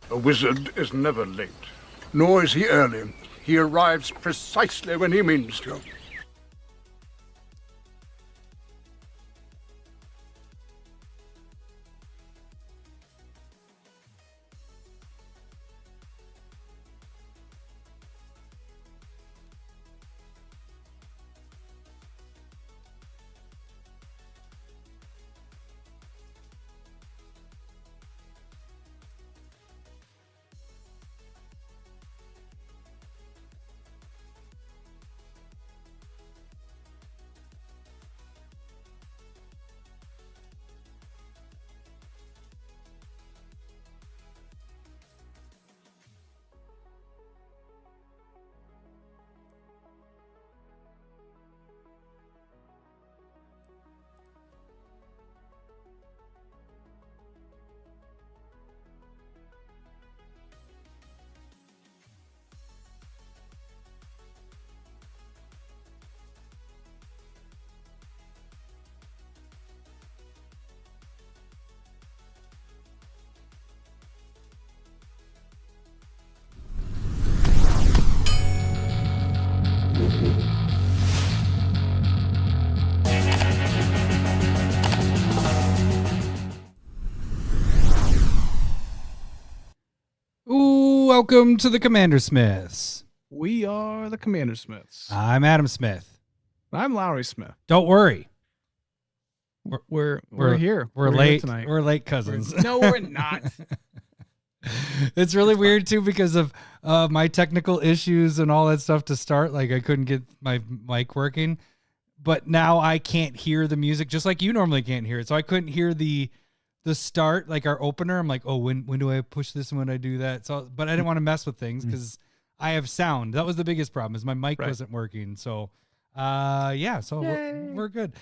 A wizard is never late, nor is he early. He arrives precisely when he means to. Welcome to the CommanderSmiths. We are the CommanderSmiths. I'm Adam Smith. I'm Lowry Smith. Don't worry. We're here. We're late late tonight. We're late cousins. No, we're not. It's really weird too because of my technical issues and all that stuff to start. Like I couldn't get my mic working, but now I can't hear the music just like you normally can't hear it. So I couldn't hear the start, like our opener. I'm like, oh, when do I push this and when I do that? So, but I didn't want to mess with things because I have sound. That was the biggest problem is my mic wasn't working. So, so we're good.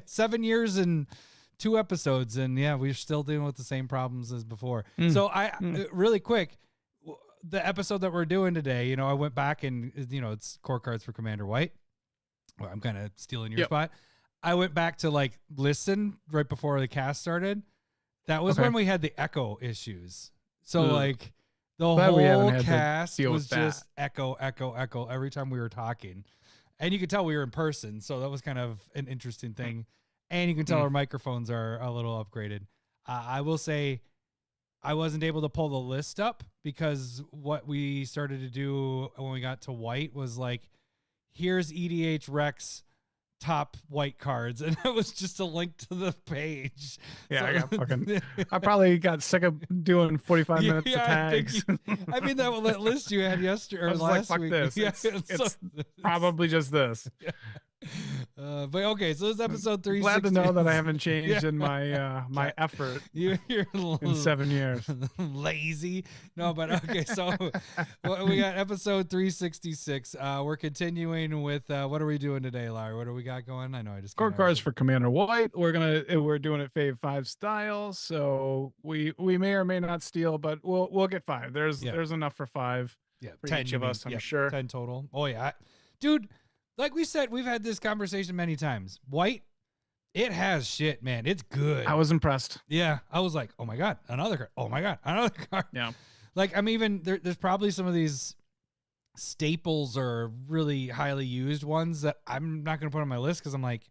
7 years and 2 episodes, and we're still dealing with the same problems as before. So really quick, the episode that we're doing today, I went back and it's core cards for Commander White. Well, I'm kind of stealing your spot. I went back to listen right before the cast started. That was when we had the echo issues. So the whole cast was just echo every time we were talking. And you could tell we were in person. So that was kind of an interesting thing. And you can tell our microphones are a little upgraded. I will say I wasn't able to pull the list up because what we started to do when we got to White was here's EDH Rex top White cards, and it was just a link to the page. I probably got sick of doing 45 minutes of tags. I mean that list you had yesterday or last week. This. It's probably just this. But okay, so this is episode 360. Glad to know that I haven't changed in my my effort you're in 7 years. Lazy. No, but okay, so we got episode 366. We're continuing with what are we doing today, Larry? What do we got going? I know I just core cards for Commander White. We're doing it Fave 5 style, so we may or may not steal, but we'll get 5. There's enough for 5. Yeah, for 10 each of us, I'm sure. 10 total. Oh yeah, dude. Like we said, we've had this conversation many times. White, it has shit, man. It's good. I was impressed. Yeah. I was like, oh my God, another card. Oh my God, another card. Yeah. I'm even, there's probably some of these staples or really highly used ones that I'm not going to put on my list because I'm like,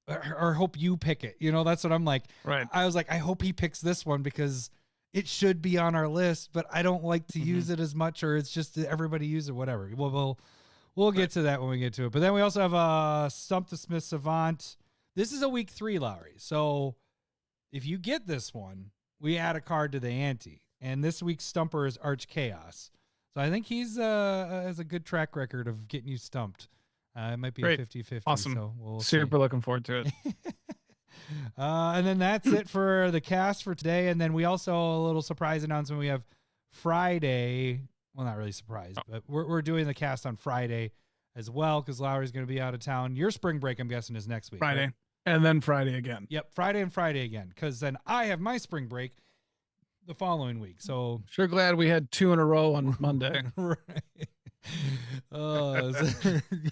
or hope you pick it. That's what I'm like. Right. I was like, I hope he picks this one because it should be on our list, but I don't like to use it as much, or it's just that everybody use it, whatever. We'll get to that when we get to it. But then we also have Stump the Smith Savant. This is a week 3, Lowry. So if you get this one, we add a card to the ante. And this week's Stumper is Arch Chaos. So I think he's has a good track record of getting you stumped. It might be a 50-50. Awesome. So we'll super looking forward to it. And then that's it for the cast for today. And then we also, a little surprise announcement, we have Friday. Well, not really surprised, but we're doing the cast on Friday as well because Lowry's going to be out of town. Your spring break, I'm guessing, is next week. Friday. Right? And then Friday again. Yep, Friday and Friday again because then I have my spring break the following week. So sure glad we had 2 in a row on Monday. Right.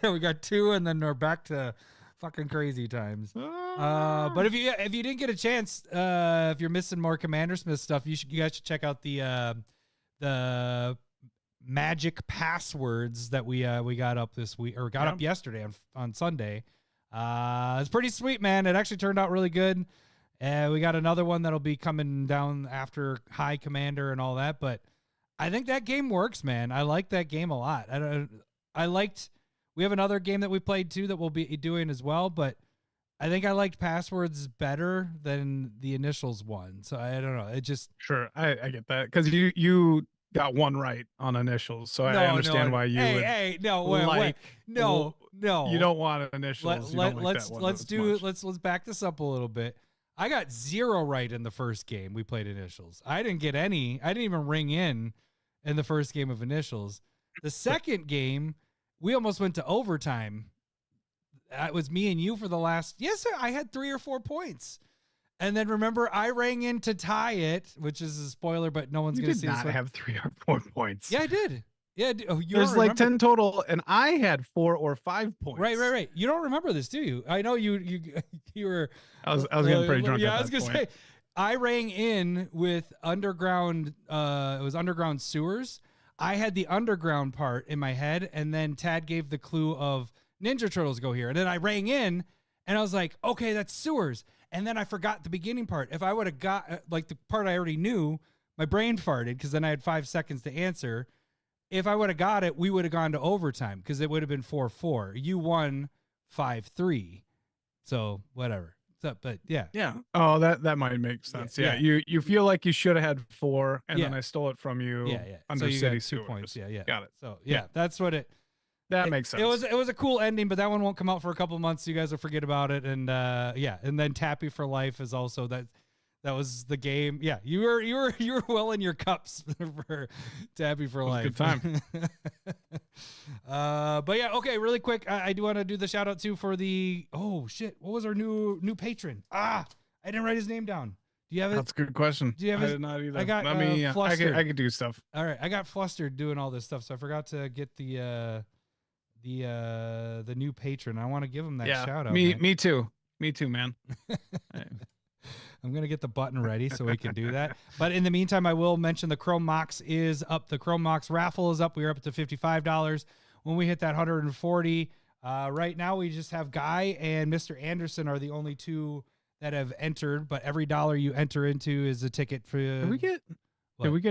We got 2 and then we're back to fucking crazy times. But if you didn't get a chance, if you're missing more CommanderSmiths stuff, you guys should check out the magic passwords that we got up this week, or got up yesterday on Sunday. It's pretty sweet, man. It actually turned out really good. We got another one that'll be coming down after High Commander and all that, but I think that game works, man. I like that game a lot. We have another game that we played too that we'll be doing as well, but I think I liked Passwords better than the Initials one. So I don't know. It just sure. I get that because you got one right on Initials, so I understand why you would. Wait, no. You don't want Initials. Let's back this up a little bit. I got 0 right in the first game we played Initials. I didn't get any. I didn't even ring in the first game of Initials. The second game, we almost went to overtime. It was me and you for the last. Yes, sir, I had 3 or 4 points. And then remember, I rang in to tie it, which is a spoiler, but no one's going to see this. You did not have 3 or 4 points. Yeah, I did. Yeah, there's like 10 total, and I had 4 or 5 points. Right. You don't remember this, do you? I know you were. I was getting pretty drunk. Yeah, I was gonna say. I rang in with underground. It was underground sewers. I had the underground part in my head, and then Tad gave the clue of Ninja Turtles go here, and then I rang in, and I was like, okay, that's sewers. And then I forgot the beginning part. If I would have got like the part I already knew, my brain farted because then I had 5 seconds to answer. If I would have got it, we would have gone to overtime because it would have been 4-4. You won 5-3. So whatever. So, but yeah. Yeah. Oh, that might make sense. Yeah. You feel like you should have had 4, and then I stole it from you. Yeah. Under so you city got 2 sewers. points. Yeah. Got it. So that's what it. That makes sense. It was a cool ending, but that one won't come out for a couple months. So you guys will forget about it, and and then Tappy for Life is also that. That was the game. Yeah, you were well in your cups for Tappy for Life. Good time. But yeah, okay, really quick. I do want to do the shout out too for the what was our new patron? I didn't write his name down. Do you have it? That's a good question. Do you have I did not either. I got flustered. I could do stuff. All right, I got flustered doing all this stuff, so I forgot to get the new patron. I want to give him that shout out. Me too, man. I'm going to get the button ready so we can do that. But in the meantime, I will mention the Chrome Mox is up. The Chrome Mox raffle is up. We are up to $55. When we hit that 140, right now we just have Guy and Mr. Anderson are the only 2 that have entered. But every dollar you enter into is a ticket for. Did we get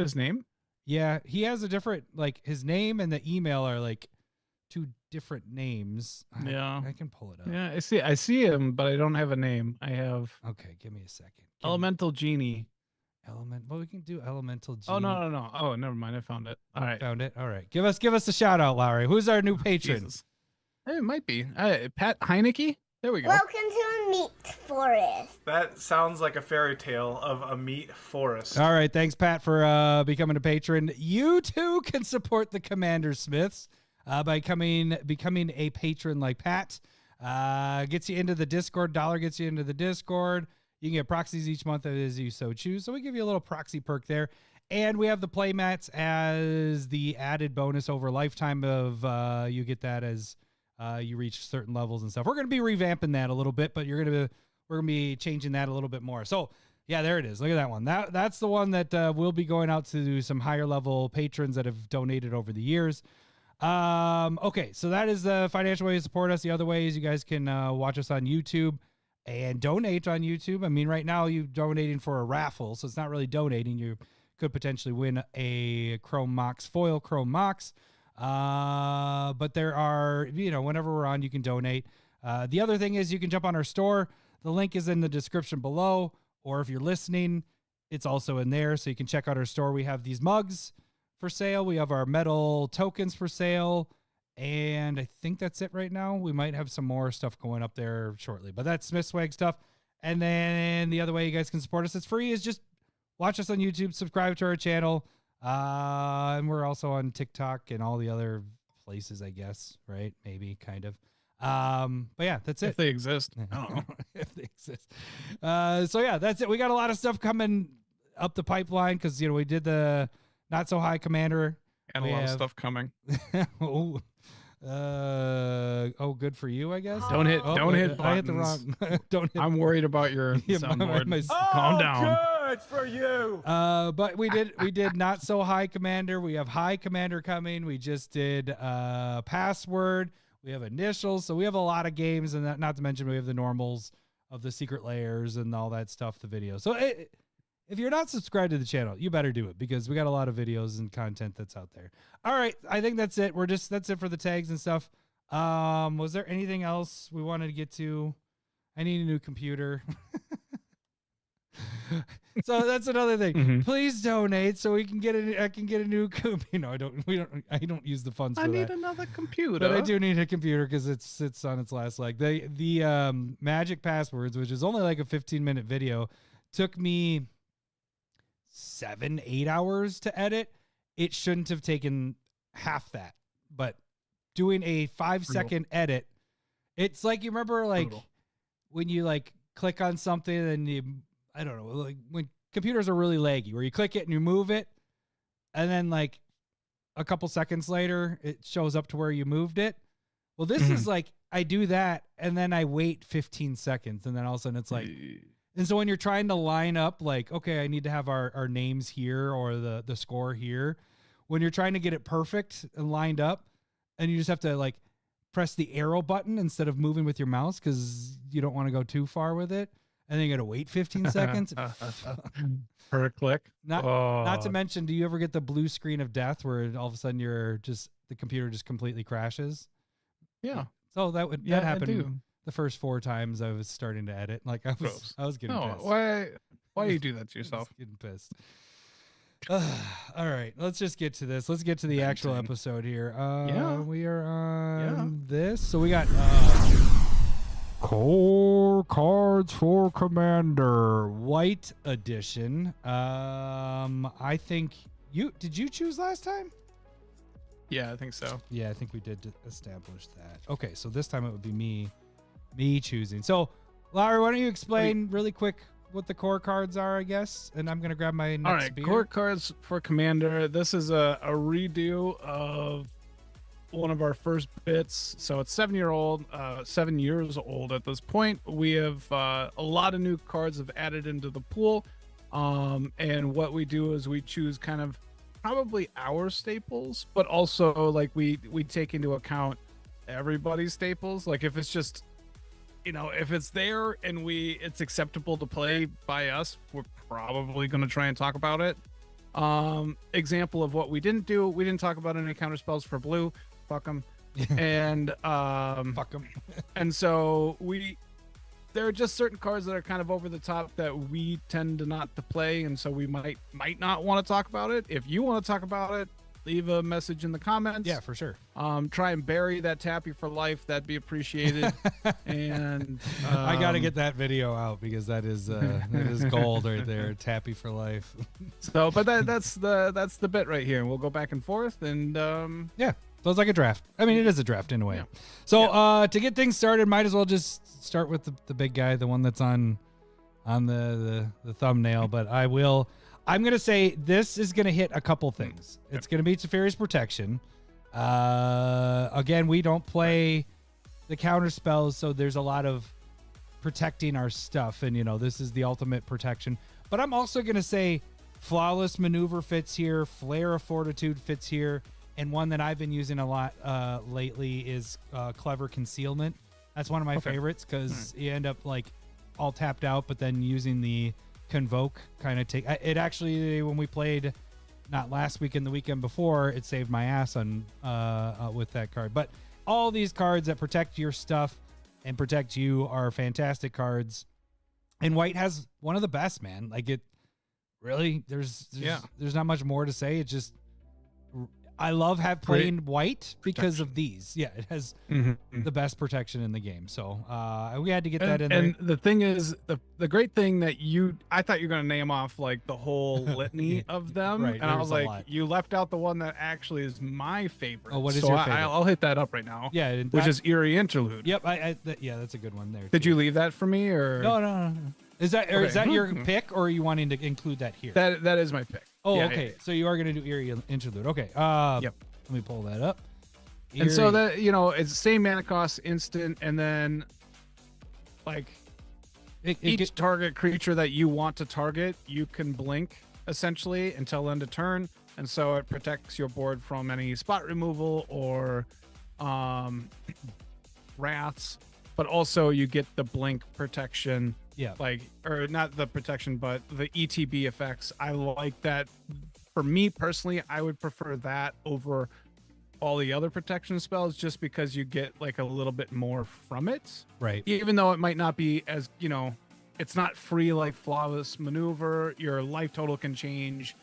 his name? Yeah, he has a different, like his name and the email are like 2 different names. Yeah, I can pull it up. Yeah, I see him, but I don't have a name. I have. Okay, give me a second. Elemental Genie. Well, we can do Elemental Genie. Oh no. Oh, never mind. I found it. All right. Found it. All right. Give us a shout out, Lowry. Who's our new patron? It might be Pat Heineke. There we go. Welcome to a meat forest. That sounds like a fairy tale of a meat forest. All right. Thanks, Pat, for becoming a patron. You too can support the CommanderSmiths by becoming a patron like Pat. Gets you into the Discord. $1 gets you into the Discord. You can get proxies each month as you so choose. So we give you a little proxy perk there. And we have the playmats as the added bonus over lifetime of you get that as you reach certain levels and stuff. We're going to be revamping that a little bit, but we're going to be changing that a little bit more. So yeah, there it is. Look at that one. That's the one that will be going out to some higher level patrons that have donated over the years. Okay, so that is the financial way to support us. The other way is you guys can watch us on YouTube and donate on YouTube. I mean, right now you're donating for a raffle, so it's not really donating. You could potentially win a Chrome Mox foil Chrome Mox. But there are, whenever we're on, you can donate. The other thing is you can jump on our store. The link is in the description below, or if you're listening, it's also in there. So you can check out our store. We have these mugs for sale. We have our metal tokens for sale. And I think that's it right now. We might have some more stuff going up there shortly, but that's Smith Swag stuff. And then the other way you guys can support us, it's free, is just watch us on YouTube, subscribe to our channel. And we're also on TikTok and all the other places, I guess, right? Maybe, kind of. But yeah, that's it. If they exist. I don't know. If they exist. So yeah, that's it. We got a lot of stuff coming up the pipeline because, we did the Not So High Commander. And a lot of stuff coming. good for you, I guess. Don't hit Oh, don't wait, hit buttons. I hit the wrong. Don't hit. I'm worried about your Yeah, soundboard. Calm down. Good for you. But we did not so high commander. We have high commander coming. We just did password. We have initials. So we have a lot of games, and not to mention we have the normals of the secret layers and all that stuff, the video. So if you're not subscribed to the channel, you better do it because we got a lot of videos and content that's out there. All right, I think that's it. That's it for the tags and stuff. Was there anything else we wanted to get to? I need a new computer. So that's another thing. Mm-hmm. Please donate so I can get a new computer. No, I don't use the funds for I that. need another computer. But I do need a computer because it's on its last leg. The magic passwords, which is only like a 15-minute video, took me 7-8 hours to edit. It shouldn't have taken half that. But doing a 5-second edit, it's like, you remember like when you like click on something and you, I don't know, like when computers are really laggy, where you click it and you move it, and then like a couple seconds later, it shows up to where you moved it. Well, this is like, I do that, and then I wait 15 seconds, and then all of a sudden it's like, and so when you're trying to line up, like, okay, I need to have our names here or the score here, when you're trying to get it perfect and lined up, and you just have to like press the arrow button instead of moving with your mouse because you don't want to go too far with it. And then you got to wait 15 seconds per click. Not to mention, do you ever get the blue screen of death where all of a sudden the computer just completely crashes? Yeah. So that I happened do. the first 4 times I was starting to edit. Like I was getting pissed. Why you do that to yourself? I was getting pissed. All right, let's just get to this. Let's get to the actual episode here. We are on this. So we got core cards for Commander White Edition. I think did you choose last time? Yeah, I think so. Yeah, I think we did establish that. Okay, so this time it would be me choosing. So, Larry, why don't you explain really quick what the core cards are, I guess, and I'm gonna grab my next All right, beer. core cards for Commander. This is a redo of one of our first bits. So it's 7 years old at this point. We have a lot of new cards have added into the pool, and what we do is we choose kind of probably our staples, but also like we take into account everybody's staples. Like if it's just, if it's there and it's acceptable to play by us, we're probably going to try and talk about it. Example of what we didn't do: we didn't talk about any counter spells for blue. Fuck them. And fuck them. And so there are just certain cards that are kind of over the top that we tend to not to play, and so we might not want to talk about it. If you want to talk about it, leave a message in the comments. Yeah, for sure. Try and bury that Tappy for life. That'd be appreciated. And I got to get that video out because that is gold right there. Tappy for life. So, but that's the bit right here, and we'll go back and forth. And yeah. So it's like a draft. I mean, it is a draft in a way. Yeah. So to get things started, might as well just start with the big guy, the one that's on the thumbnail. But I'm going to say this is going to hit a couple things. It's going to be Teferi's Protection. Again, we don't play the counter spells, so there's a lot of protecting our stuff. And, this is the ultimate protection. But I'm also going to say Flawless Maneuver fits here. Flare of Fortitude fits here. And one that I've been using a lot lately is Clever Concealment. That's one of my favorites because you end up like all tapped out, but then using the Convoke kind of take it. Actually, when we played not last week and the weekend before, it saved my ass on with that card. But all these cards that protect your stuff and protect you are fantastic cards. And White has one of the best, man. Like it really, there's not much more to say. It just, I love playing White because of these. Yeah, it has the best protection in the game. So we had to get that in there. And the thing is, the great thing that I thought you were going to name off like the whole litany of them. Right, and I was like, you left out the one that actually is my favorite. Oh, what is your favorite? I'll hit that up right now. Yeah. Which is Eerie Interlude. Yep. Yeah, that's a good one there. Did you leave that for me or? No. Is that your pick, or are you wanting to include that here? That is my pick. Oh, yeah, okay. So you are going to do Eerie Interlude. Okay. Yep. Let me pull that up. And so Eerie. that, you know, it's the same mana cost, instant, and then like each target creature that you want to target, you can blink essentially until end of turn, and so it protects your board from any spot removal or wraths, but also you get the blink protection. Yeah. Like, or not the protection, but the ETB effects. I like that. For me personally, I would prefer that over all the other protection spells, just because you get like a little bit more from it. Right. Even though it might not be as, you know, it's not free like Flawless Maneuver. Your life total can change.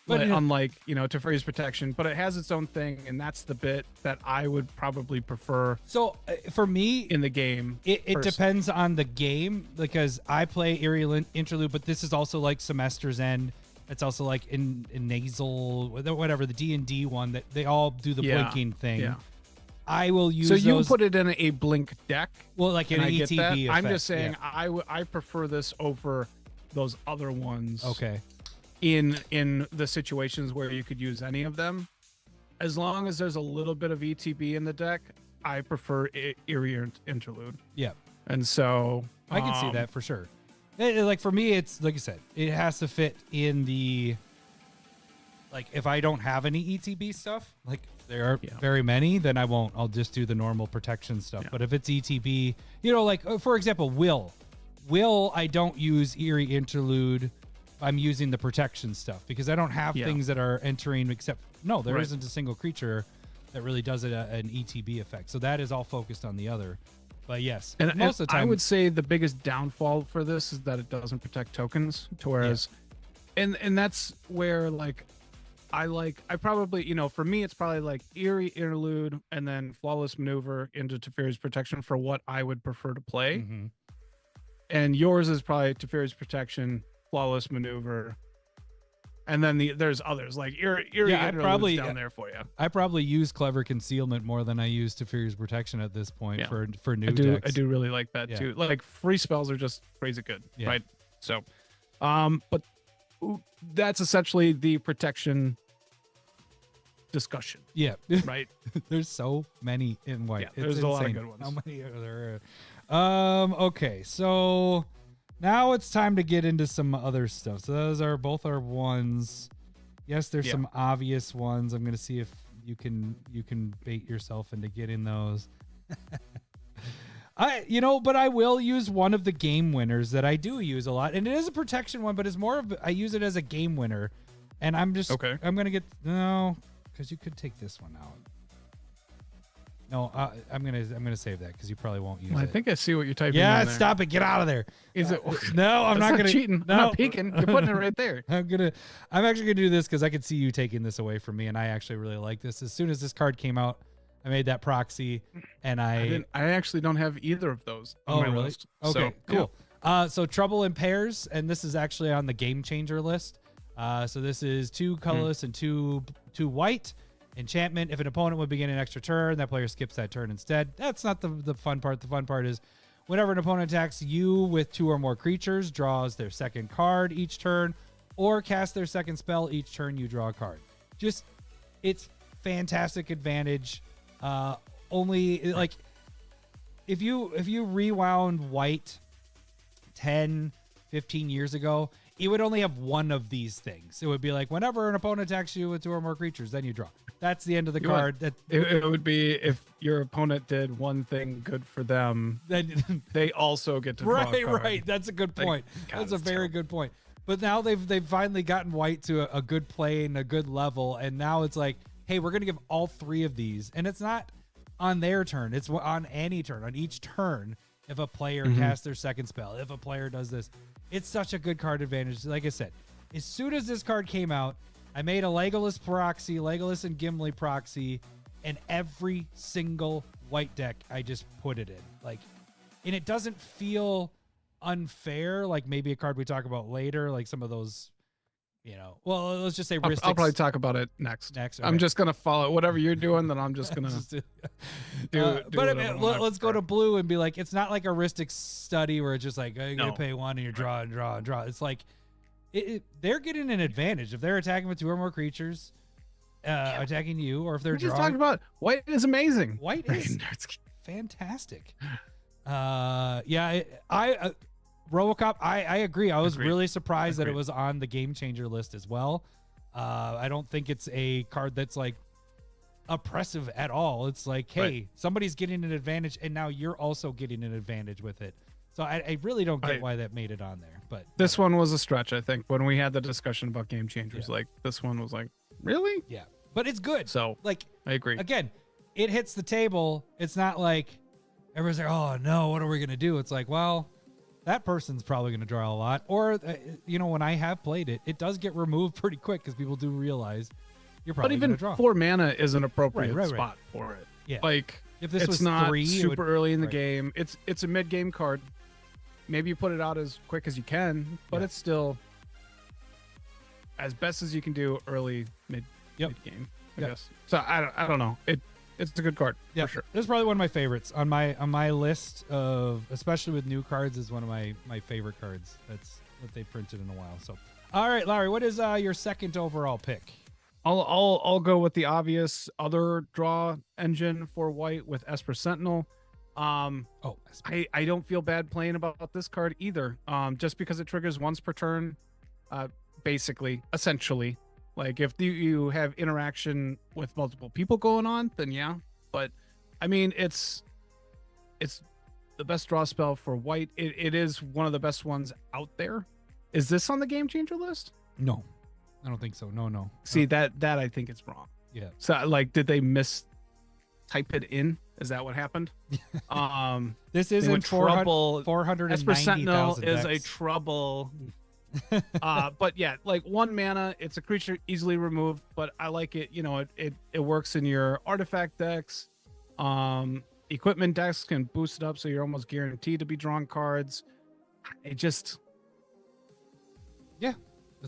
But unlike, you know, Teferi's protection, but it has its own thing, and that's the bit that I would probably prefer. So for me in the game, it depends on the game, because I play Eerie Interlude, but this is also like Semester's End. It's also like in Nasal, whatever, the D&D one, that they all do the blinking thing. Yeah. I will use. So you those, put it in a blink deck. Well, like an ETB effect. I'm just saying, yeah. I prefer this over those other ones. Okay. In the situations where you could use any of them, as long as there's a little bit of ETB in the deck, I prefer Eerie Interlude. Yeah. And so I can see that for sure. Like for me, it's like you said, it has to fit in the, like, if I don't have any ETB stuff, like there are very many, then I won't. I'll just do the normal protection stuff. Yeah. But if it's ETB, you know, like for example, Will, I don't use Eerie Interlude. I'm using the protection stuff because I don't have things that are entering except there isn't a single creature that really does an ETB effect. So that is all focused on the other. But yes, and most of the time, I would say the biggest downfall for this is that it doesn't protect tokens. To whereas, and that's where like I probably, you know, for me it's probably like Eerie Interlude and then Flawless Maneuver into Teferi's protection for what I would prefer to play. Mm-hmm. And yours is probably Teferi's protection, Flawless Maneuver, and then there's others like Eerie Interlude down there for you. I probably use Clever Concealment more than I use Teferi's protection at this point for new decks. I do really like that too. Like free spells are just crazy good, right? So, but that's essentially the protection discussion. Yeah, right. There's so many in white. Yeah, there's a lot of good ones. How many are there? Okay, so now it's time to get into some other stuff. So those are both our ones. Yes, there's some obvious ones. I'm gonna see if you can bait yourself into getting those. But I will use one of the game winners that I do use a lot, and it is a protection one, but it's more of I use it as a game winner, and I'm just I'm gonna get because you could take this one out. No, I'm gonna save that because you probably won't use it. I think I see what you're typing. Yeah, stop it! Get out of there. Is it? No, I'm not gonna cheating. No, I'm not peeking. You're putting it right there. I'm actually gonna do this because I could see you taking this away from me, and I actually really like this. As soon as this card came out, I made that proxy, and I actually don't have either of those on my list. Okay, so, cool. Yeah. So Trouble in Pairs, and this is actually on the Game Changer list. So this is 2 colorless and 2 white. Enchantment. If an opponent would begin an extra turn, that player skips that turn instead. That's not the fun part. The fun part is whenever an opponent attacks you with 2 or more creatures, draws their second card each turn, or casts their second spell each turn, you draw a card. Just, it's fantastic advantage. Only like if you rewound white 10, 15 years ago, it would only have one of these things. It would be like whenever an opponent attacks you with 2 or more creatures, then you draw. That's the end of the card. It would be if your opponent did one thing good for them, then they also get to draw a card. Right. That's a good point. That's a very good point. But now they've finally gotten white to a good play and a good level, and now it's like, hey, we're gonna give all 3 of these, and it's not on their turn. It's on any turn. On each turn, if a player casts their second spell, if a player does this, it's such a good card advantage. Like I said, as soon as this card came out, I made a Legolas proxy, Legolas and Gimli proxy, and every single white deck I just put it in. Like, and it doesn't feel unfair, like maybe a card we talk about later, like some of those, well, let's just say I'll probably talk about it next. Okay. I'm just gonna follow whatever you're doing, then I'm just gonna do but let's go to blue and be like, it's not like a Ristic study where it's just like, you're gonna pay 1 and you draw and draw and draw. It's like they're getting an advantage if they're attacking with 2 or more creatures. attacking you, or if they're We just drawing. talked about white is amazing. White is fantastic. RoboCop, I agree. I was really surprised that it was on the game changer list as well. I don't think it's a card that's like oppressive at all. It's like, hey, somebody's getting an advantage, and now you're also getting an advantage with it. So I really don't get why that made it on there. But this one was a stretch, I think, when we had the discussion about game changers. Like, this one was like, really? Yeah, but it's good. So, like, I agree. Again, it hits the table. It's not like everyone's like, oh no, what are we gonna do? It's like, well, that person's probably gonna draw a lot. Or when I have played it, it does get removed pretty quick because people do realize you're probably gonna draw. 4 mana is an appropriate spot for it. Yeah, like, if this it's was not 3, super early in the game. It's a mid game card. Maybe you put it out as quick as you can, but it's still as best as you can do early mid game, I guess. So I don't know. It's a good card for sure. This is probably one of my favorites on my list of, especially with new cards, is one of my favorite cards. That's what they printed in a while. So, all right, Larry, what is your second overall pick? I'll go with the obvious other draw engine for white with Esper Sentinel. I don't feel bad playing about this card either. Just because it triggers once per turn, essentially. Like, if you have interaction with multiple people going on, then yeah. But I mean, it's the best draw spell for white. It is one of the best ones out there. Is this on the game changer list? No, I don't think so. No. See, that I think it's wrong. Yeah. So, like, did they type it in? Is that what happened? This is in 490,000 Esper Sentinel is a decks. trouble. But yeah, like, 1 mana, it's a creature easily removed, but I like it. It works in your artifact decks. Equipment decks can boost it up, so you're almost guaranteed to be drawing cards. That's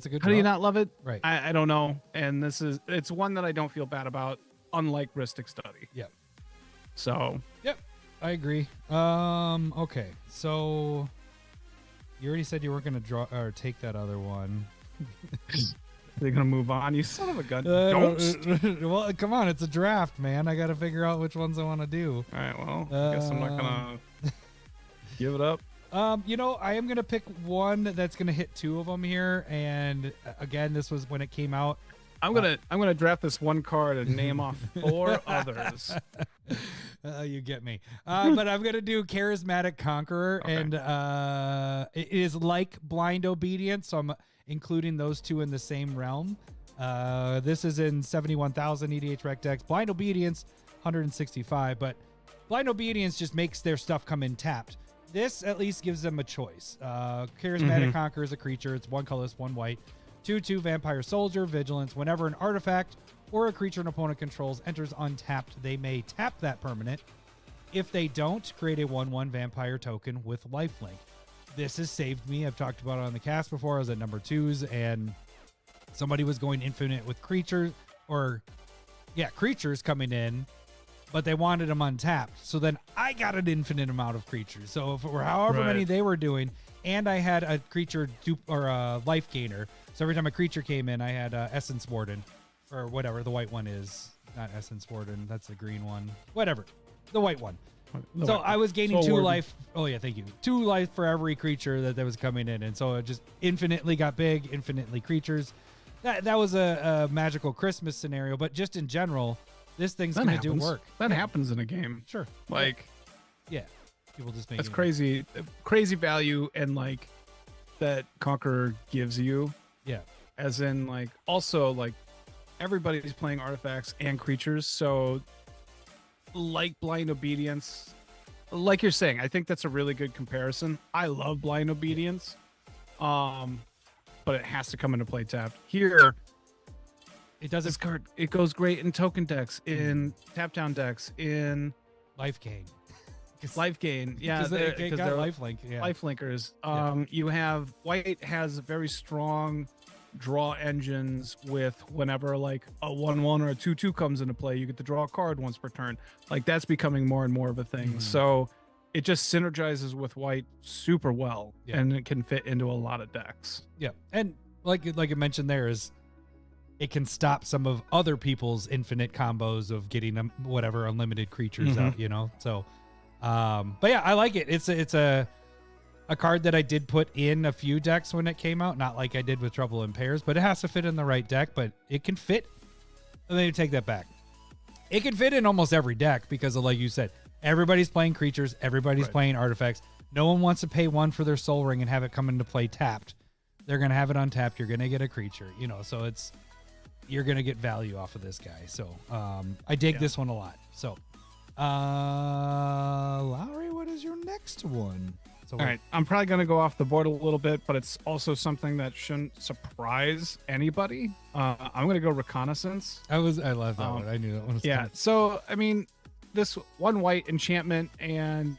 a good How do you draw. not love it? Right. I don't know. And it's one that I don't feel bad about, unlike Ristic Study. Yeah. So. Yep, I agree. Okay, so you already said you weren't going to draw or take that other one. They're gonna move on. You son of a gun! Don't. Well, come on, it's a draft, man. I got to figure out which ones I want to do. All right. Well, I guess I'm not gonna give it up. I am gonna pick one that's gonna hit 2 of them here, and again, this was when it came out. I'm gonna draft this one card and name off 4 others. You get me. But I'm gonna do Charismatic Conqueror, and it is like Blind Obedience, so I'm including those 2 in the same realm. This is in 71,000 EDH Rec decks. Blind Obedience 165, but Blind Obedience just makes their stuff come in tapped. This at least gives them a choice. Charismatic Conqueror is a creature. It's 1 colorless, 1 white. 2/2 Vampire Soldier, Vigilance. Whenever an artifact or a creature an opponent controls enters untapped, they may tap that permanent. If they don't, create a 1/1 Vampire token with lifelink. This has saved me. I've talked about it on the cast before. I was at number 2s, and somebody was going infinite with creatures, creatures coming in, but they wanted them untapped. So then I got an infinite amount of creatures. So if it were however many they were doing, and I had a creature or a life gainer. So every time a creature came in, I had Essence Warden, or whatever the white one is. Not Essence Warden, that's the green one. Whatever, the white one. So I was gaining 2 life. Oh yeah, thank you. 2 life for every creature that was coming in, and so it just infinitely got big, infinitely creatures. That was a magical Christmas scenario, but just in general, this thing's going to do work. That happens in a game. Sure. Like, yeah, people just make it's crazy value, and like that Conqueror gives you. Yeah. As in, like, also, like, everybody's playing artifacts and creatures, so like Blind Obedience, like you're saying, I think that's a really good comparison. I love Blind Obedience, but it has to come into play tapped. Here, it doesn't. This card, it goes great in token decks, in tap down decks, in life gain. Life gain, yeah, because they're lifelink. Yeah. Lifelinkers. You have white has very strong draw engines with whenever like a 1/1 or a 2/2 comes into play, you get to draw a card once per turn. Like, that's becoming more and more of a thing. So it just synergizes with white super well, and it can fit into a lot of decks. Yeah, and like I mentioned, there is it can stop some of other people's infinite combos of getting whatever unlimited creatures out, you know? So, but yeah, I like it. It's a card that I did put in a few decks when it came out, not like I did with Trouble in Pairs, but it has to fit in the right deck, but it can fit. Let me take that back. It can fit in almost every deck because of, like you said, everybody's playing creatures, everybody's playing artifacts. No one wants to pay 1 for their Soul Ring and have it come into play tapped. They're going to have it untapped. You're going to get a creature, you know, so you're going to get value off of this guy. So I dig this one a lot. So Lowry, what is your next one? So all right, I'm probably going to go off the board a little bit, but it's also something that shouldn't surprise anybody. I'm going to go Reconnaissance. I love that one. I knew that one was coming. So, I mean, this 1 white enchantment, and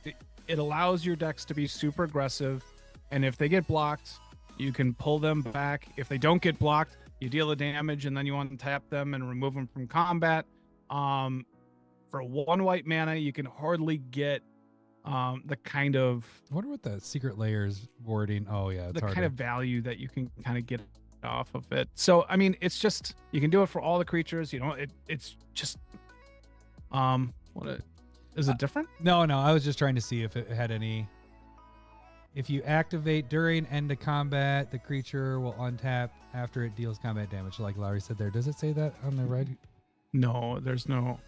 it allows your decks to be super aggressive. And if they get blocked, you can pull them back. If they don't get blocked, you deal the damage, and then you untap them and remove them from combat. For 1 white mana, you can hardly get the kind of... I wonder what the Secret Layers wording... Oh, yeah. It's the harder. kind of value that you can kind of get off of it. So, I mean, it's just... You can do it for all the creatures. You know, it's just... Is it different? No. I was just trying to see if it had any... If you activate during end of combat, the creature will untap after it deals combat damage, like Lowry said there. Does it say that on the right? No, there's no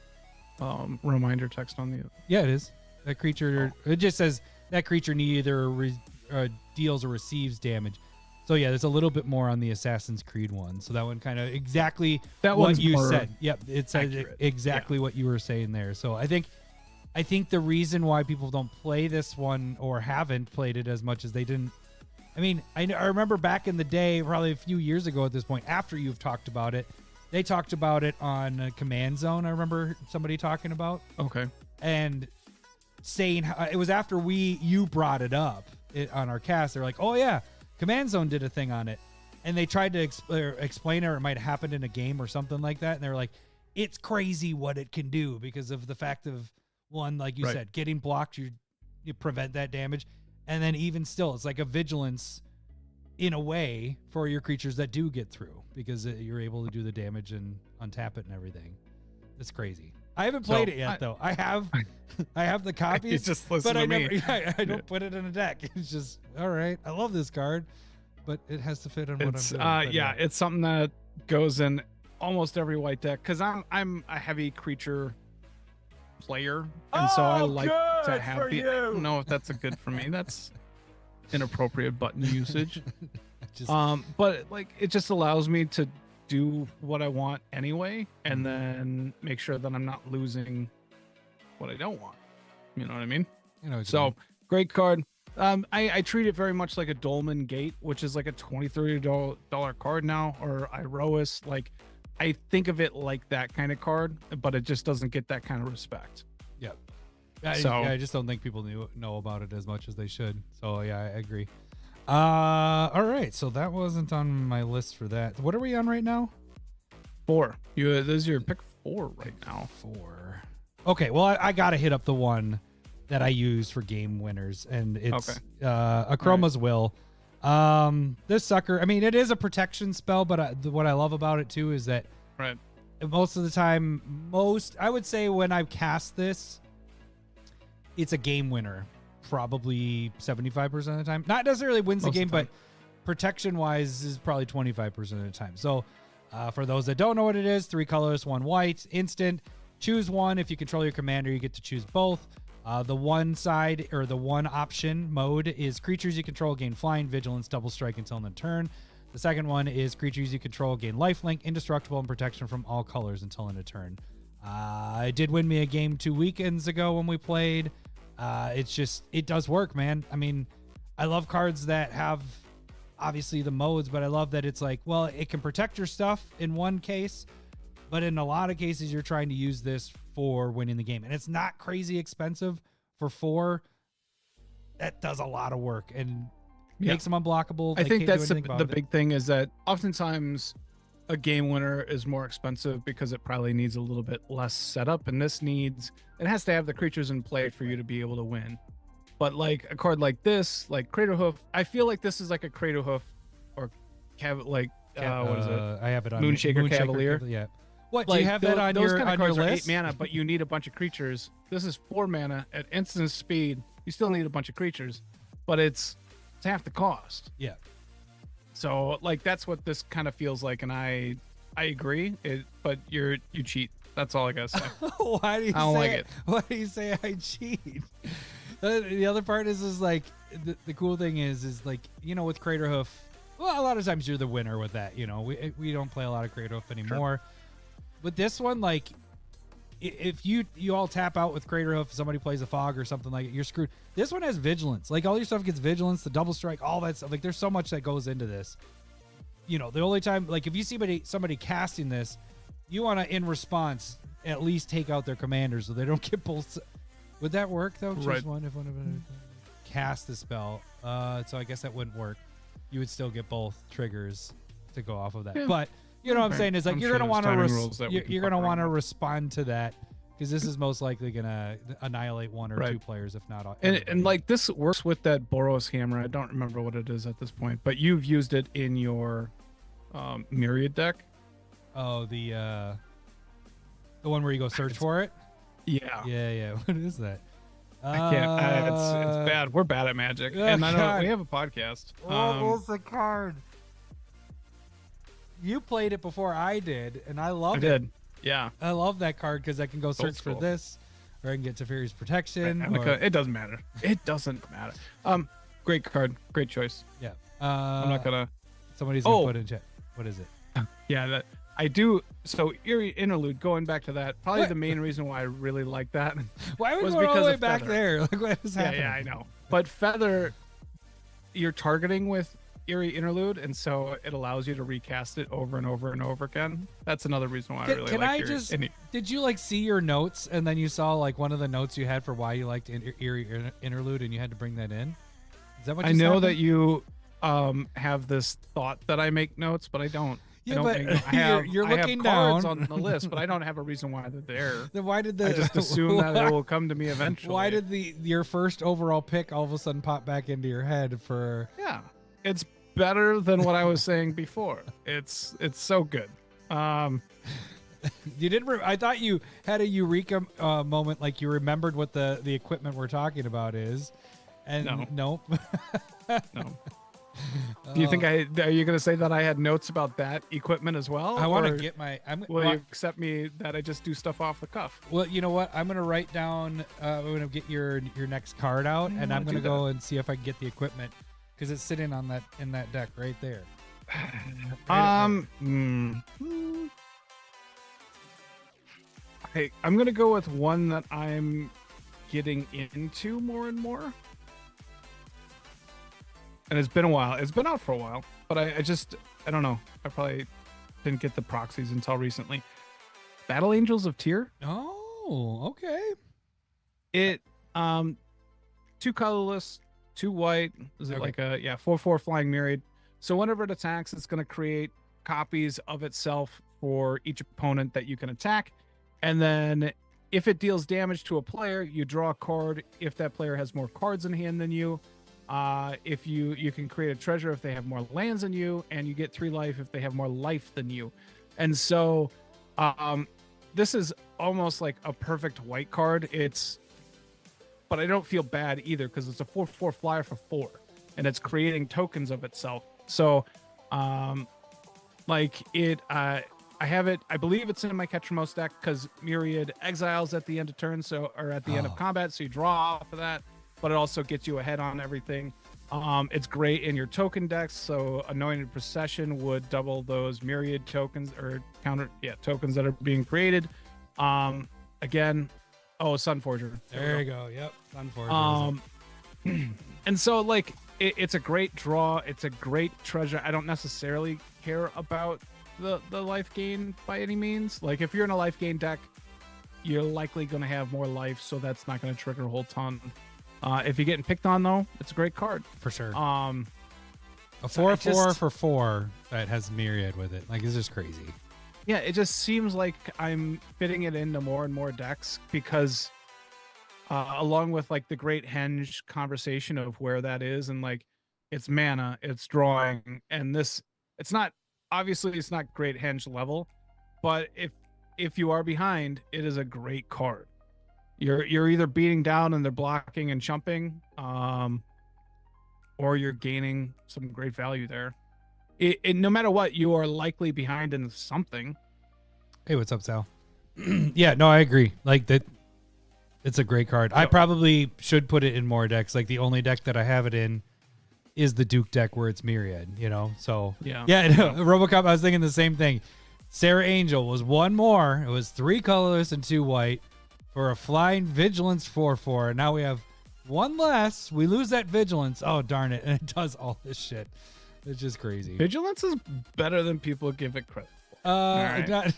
reminder text on the... Yeah, it is. That creature... It just says that creature neither deals or receives damage. So yeah, there's a little bit more on the Assassin's Creed one. So that one kind of exactly what you said. Yep, it says exactly what you were saying there. So I think the reason why people don't play this one or haven't played it as much as they didn't... I mean, I remember back in the day, probably a few years ago at this point, after you've talked about it, they talked about it on Command Zone. I remember somebody talking about. Okay. And saying it was after you brought it up on our cast. They're like, oh yeah, Command Zone did a thing on it, and they tried to explain it, or it might have happened in a game or something like that, and they were like, it's crazy what it can do because of the fact of, one, like you said, getting blocked, you prevent that damage, and then even still, it's like a vigilance in a way for your creatures that do get through because you're able to do the damage and untap it and everything. It's crazy. I haven't played it yet, though. I have the copies, just listen to me. I don't put it in a deck. It's just, all right, I love this card, but it has to fit on what I'm doing. It's something that goes in almost every white deck because I'm a heavy creature player, and so I like to have I don't know if that's a good for me. That's inappropriate button usage. But like it just allows me to do what I want anyway, and then make sure that I'm not losing what I don't want. You know what I mean? So great card. I treat it very much like a Dolmen Gate, which is like a $20-$30 card now, or Iroas. Like I think of it like that kind of card, but it just doesn't get that kind of respect. Yep. I just don't think people know about it as much as they should. So yeah, I agree. All right, so that wasn't on my list for that. What are we on right now? 4. This is your pick 4 right now. 4. Okay, well I gotta hit up the one that I use for game winners, and it's Akroma's Will. This sucker, I mean, it is a protection spell, but what I love about it too is that most of the time, I would say when I cast this, it's a game winner. Probably 75% of the time. Not necessarily wins the game, but protection wise is probably 25% of the time. So for those that don't know what it is, 3 colors, 1 white, instant. Choose one. If you control your commander, you get to choose both. The one side, or the one option mode, is creatures you control gain flying, vigilance, double strike until end of turn. The second one is creatures you control gain lifelink, indestructible, and protection from all colors until end of turn. It did win me a game 2 weekends ago when we played. It does work, man. I mean, I love cards that have obviously the modes, but I love that it's like, well, it can protect your stuff in one case, but in a lot of cases you're trying to use this for winning the game, and it's not crazy expensive for 4. That does a lot of work and makes them unblockable. I think that's the big thing, is that oftentimes a game winner is more expensive because it probably needs a little bit less setup, and it has to have the creatures in play for you to be able to win. But like a card like this, like Craterhoof, I feel like this is like a Craterhoof or like what is it? I have it on Moonshaker Cavalier. Yeah. What do you have that on those your kind of on your cards are list? 8 mana, but you need a bunch of creatures. This is 4 mana at instant speed. You still need a bunch of creatures, but it's half the cost. Yeah. So like that's what this kind of feels like, and I agree. But you cheat. That's all I gotta say. Why do you I don't say like it. Why do you say I cheat? The other part is like the cool thing is like, you know, with Craterhoof, well, a lot of times you're the winner with that. You know, we don't play a lot of Craterhoof anymore. Sure. With this one, like, if you all tap out with Craterhoof, somebody plays a Fog or something like it, you're screwed. This one has Vigilance. Like, all your stuff gets Vigilance, the double strike, all that stuff. Like, there's so much that goes into this. You know, the only time, like, if you see somebody casting this, you want to, in response, at least take out their commanders so they don't get both. Would that work, though? Choose one if one of them cast the spell. So I guess that wouldn't work. You would still get both triggers to go off of that. Yeah. But you know what I'm saying is like, you're gonna want to respond to that, because this is most likely gonna annihilate one or two players, if not all. And like this works with that Boros hammer. I don't remember what it is at this point, but you've used it in your Myriad deck. Oh, the one where you go search for it. Yeah. What is that? I can't. It's bad. We're bad at Magic, and I know we have a podcast. What's the card? You played it before I did, and I loved it. I did. Yeah. I love that card because I can go search for this, or I can get Teferi's Protection. It doesn't matter. It doesn't matter. Great card. Great choice. Yeah. I'm not gonna. Somebody's gonna put in chat. What is it? Yeah, that I do. So Eerie Interlude. Going back to that, probably the main reason why I really like that. Why are we going all the way back there? Like, what is happening? Yeah, I know. But Feather, you're targeting with Eerie Interlude, and so it allows you to recast it over and over and over again. That's another reason why I really like Eerie. Did you like see your notes, and then you saw like one of the notes you had for why you liked Eerie Interlude, and you had to bring that in? Is that what I know that you have this thought that I make notes, but I don't. Yeah, but you're looking down on the list, but I don't have a reason why they're there. Then why did I just assume that it will come to me eventually. Why did your first overall pick all of a sudden pop back into your head for? Yeah, it's better than what I was saying before. It's so good. You didn't. I thought you had a eureka moment, like you remembered what the equipment we're talking about is, and nope. No. Do you think are you going to say that I had notes about that equipment as well? I want to get my. Will you accept me that I just do stuff off the cuff? Well, you know what? I'm going to write down. I'm going to get your next card out, and I'm going to go and see if I can get the equipment, because it's sitting on that in that deck right there. I'm going to go with one that I'm getting into more and more. And it's been a while. It's been out for a while, but I don't know. I probably didn't get the proxies until recently. Battle Angels of Tyr. Oh, okay. It 2 colorless, 2 white. Is it like a 4/4 flying myriad? So whenever it attacks, it's going to create copies of itself for each opponent that you can attack. And then if it deals damage to a player, you draw a card if that player has more cards in hand than you. If you can create a treasure if they have more lands than you, and you get 3 life if they have more life than you. And so this is almost like a perfect white card. But I don't feel bad either, because it's a 4/4 flyer for 4, and it's creating tokens of itself. So I have it, I believe it's in my Ketramos deck, because Myriad exiles at the end of turn, or at the end of combat, so you draw off of that. But it also gets you ahead on everything. It's great in your token decks. So Anointed Procession would double those Myriad tokens, or tokens that are being created. Again, Sunforger. There you go. Yep, Sunforger. And so like it's a great draw. It's a great treasure. I don't necessarily care about the life gain by any means. Like if you're in a life gain deck, you're likely going to have more life, so that's not going to trigger a whole ton. If you're getting picked on, though, it's a great card for sure. A 4/4 for 4 that has Myriad with it. Like, it's just crazy. Yeah, it just seems like I'm fitting it into more and more decks, because along with like the great Henge conversation of where that is, and like it's mana, it's drawing, and this, it's not obviously it's not great henge level, but if you are behind, it is a great card. You're either beating down and they're blocking and chumping, or you're gaining some great value there. No matter what, you are likely behind in something. Hey, what's up, Sal? Yeah, no, I agree. Like that, it's a great card. I probably should put it in more decks. Like the only deck that I have it in is the Duke deck where it's Myriad, you know? So yeah, RoboCop, I was thinking the same thing. Sarah Angel was one more. It was 3 colorless and 2 white for a flying vigilance 4/4. And now we have one less. We lose that vigilance. Oh, darn it. And it does all this shit. It's just crazy. Vigilance is better than people give it credit for.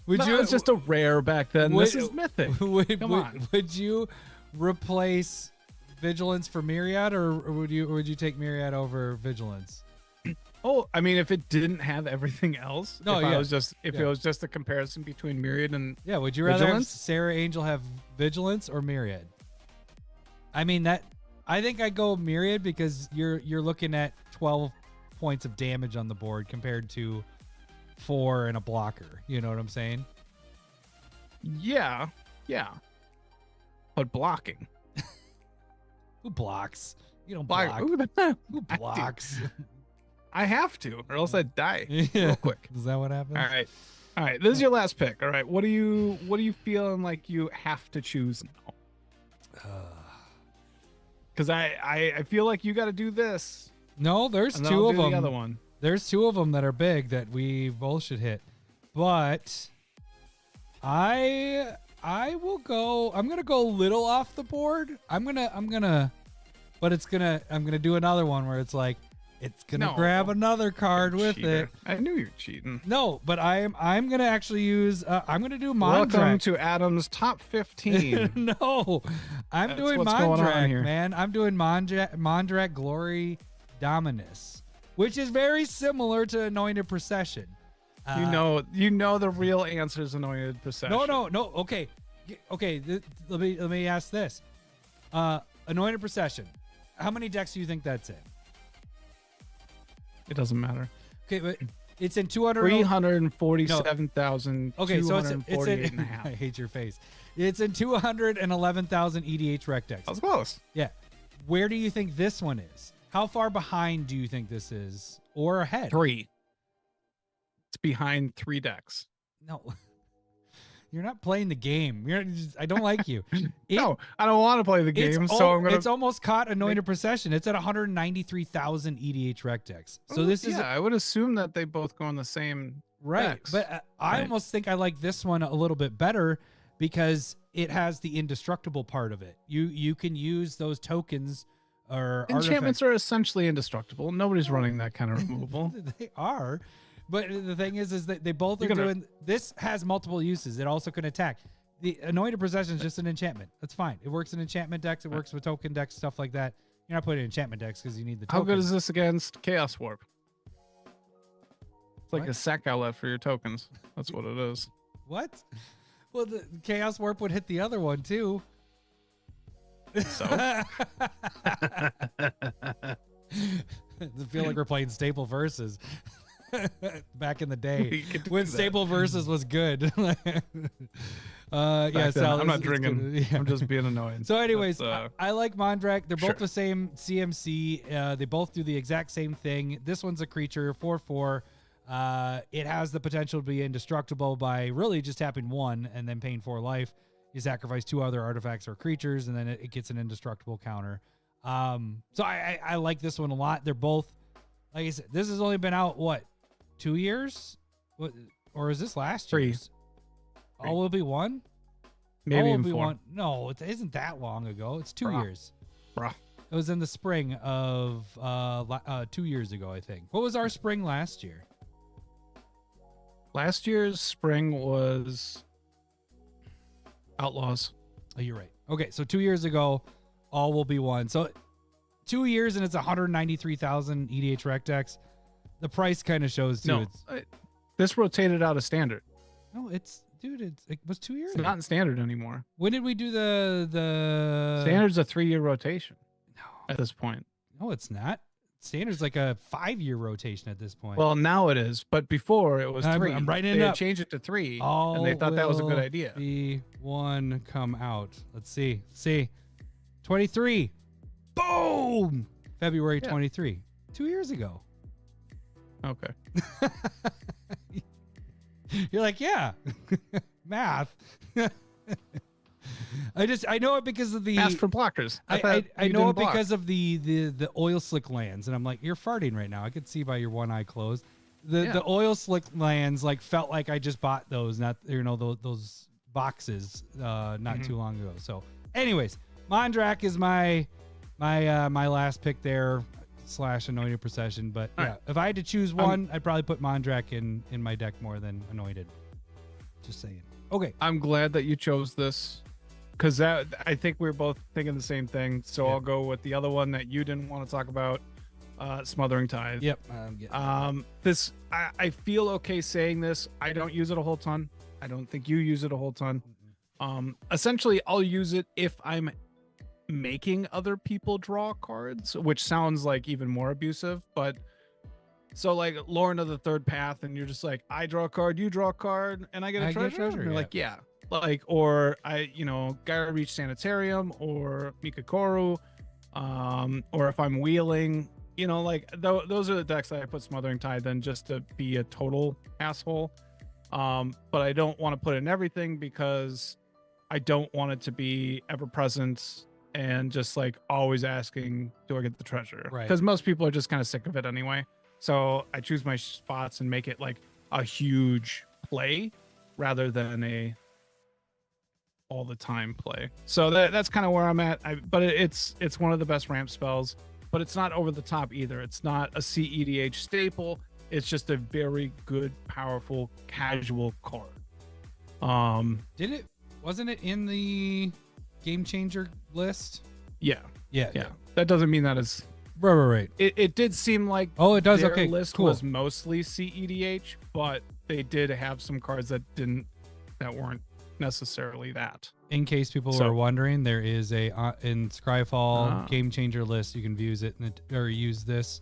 It's just a rare back then. This is mythic. Come on. Would you replace Vigilance for Myriad, or would you take Myriad over Vigilance? Oh, I mean, if it didn't have everything else, it was just a comparison between Myriad and would you rather have Vigilance? Sarah Angel have Vigilance or Myriad? I mean I think I'd go Myriad because you're looking at 12 points of damage on the board compared to 4 and a blocker. You know what I'm saying? Yeah. But blocking. Who blocks? You don't Block. block. Who blocks? I have to, or else I die Yeah. real quick. Is that what happens? All right. This is your last pick. All right. What do you feeling like you have to choose now? Because I feel like you got to do this. No, there's And then two I'll of do them. the other one. There's 2 of them that are big that we both should hit. But I will go. I'm gonna go a little off the board. I'm gonna do another one where it's like it's gonna grab another card with Cheater. it. I knew you were cheating. No, but I'm gonna actually use. I'm gonna do Welcome Mondrak. to Adam's top 15. No, I'm That's doing what's going on Mondrak, here. man. I'm doing Mondrak Glory Dominus, which is very similar to Anointed Procession. You know the real answer is Anointed Procession. No. Okay. Let me ask this. Anointed Procession. How many decks do you think that's in? It doesn't matter. Okay, but it's in 200. 347,000. Okay, so it's and a I half. hate your face. It's in 211,000 EDH rec decks. That was close. Yeah. Where do you think this one is? How far behind do you think this is, or ahead? 3. It's behind 3 decks. No. You're not playing the game. I don't like you. No, I don't want to play the game, so I'm gonna. It's almost caught Anointed Procession. It's at 193,000 EDH rec decks. So this is I would assume that they both go on the same right. decks. But I almost think I like this one a little bit better because it has the indestructible part of it. You can use those tokens or enchantments are essentially indestructible. Nobody's running that kind of removal. They are. But the thing is that they both are doing. This has multiple uses. It also can attack. The Anointed Procession is just an enchantment. That's fine. It works in enchantment decks. It works with token decks, stuff like that. You're not putting it in enchantment decks because you need the. How Tokens. good is this against Chaos Warp? It's like What? a sack outlet for your tokens. That's what it is. What? Well, the Chaos Warp would hit the other one too. So I feel like we're playing Staple Versus. Back in the day when Staple Versus was good. Sal, I'm not drinking. I'm just being annoyed. So anyways, I like Mondrak. They're both the same CMC. They both do the exact same thing. This one's a creature, 4/4. It has the potential to be indestructible by really just tapping 1 and then paying 4 life. You sacrifice 2 other artifacts or creatures, and then it gets an indestructible counter. So I like this one a lot. They're both, like I said, this has only been out, 2 years? What, or is this last 3. year's? All will be 1? Maybe All will even be 4. 1. No, it isn't that long ago. It's 2 years. Bruh. It was in the spring of 2 years ago, I think. What was our spring last year? Last year's spring was Outlaws. Oh, you're right. Okay, so 2 years ago, all will be 1. So 2 years and it's 193,000 EDH rec decks. The price kind of shows too. No, this rotated out of standard. No, it was 2 years. It's not in standard anymore. When did we do the Standard's a 3-year rotation. No, At this point, no, it's not. standard's like a 5-year rotation at this point. Well, now it is, but before it was 3. I'm writing it They up. had changed it to 3, All and they thought that was a good will idea. Be one come out. Let's see. 23. Boom. February 23. 2 years ago. Okay. You're like, yeah, math. I know it because of the Ask for blockers. I know it because of the oil slick lands, and I'm like, you're farting right now. I could see by your one eye closed. The oil slick lands like felt like I just bought those, not those boxes not too long ago. So, anyways, Mondrak is my last pick there / Anointed Procession. But yeah, if I had to choose one, I'd probably put Mondrak in my deck more than Anointed. Just saying. Okay. I'm glad that you chose this because I think we're both thinking the same thing. So I'll go with the other one that you didn't want to talk about, Smothering Tithe. Yep. This I feel okay saying this. I don't use it a whole ton. I don't think you use it a whole ton. Essentially, I'll use it if I'm making other people draw cards, which sounds like even more abusive, but so like Lauren of the Third Path, and you're just like, I draw a card, you draw a card, and I get a treasure. And you're like, yeah. Like, or Gaia Reach Sanitarium or Mikakoru, or if I'm wheeling, like those are the decks that I put Smothering Tithe in just to be a total asshole. But I don't want to put in everything because I don't want it to be ever present and just like always asking, do I get the treasure? Right. Because most people are just kind of sick of it anyway. So I choose my spots and make it like a huge play rather than a all the time play. So that's kind of where I'm at. But it's one of the best ramp spells, but it's not over the top either. It's not a CEDH staple. It's just a very good, powerful, casual card. Wasn't it in the Game Changer list? Yeah. Yeah. That doesn't mean that is Right. It did seem like it does. their Okay, list cool. was mostly CEDH, but they did have some cards that weren't necessarily that. In case people are wondering, there is a in Scryfall Game Changer list. You can use it or use this.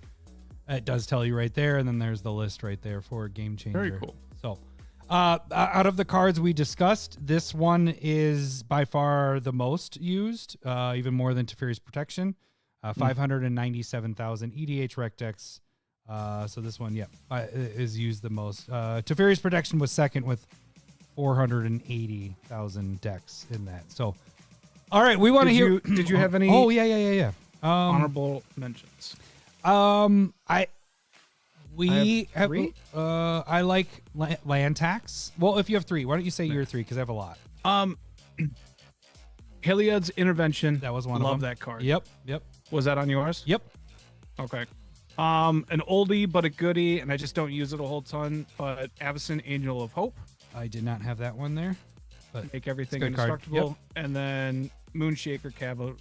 It does tell you right there, and then there's the list right there for Game Changer. Very cool. So, out of the cards we discussed, this one is by far the most used, even more than Teferi's Protection. 597,000 EDH rec decks. So this one, is used the most. Teferi's Protection was second with 480,000 decks in that. So, all right, we want to hear. Did you have any? Oh yeah. Honorable mentions. I like land tax. Well, if you have 3, why don't you say your 3? Because I have a lot. Heliod's Intervention. That was one. Love of them. that card. Yep. Was that on yours? Yep. Okay. An oldie but a goodie, and I just don't use it a whole ton. But Avacyn, Angel of Hope. I did not have that one there. But make everything it's a good card. indestructible. Yep. And then Moonshaker Cavalry.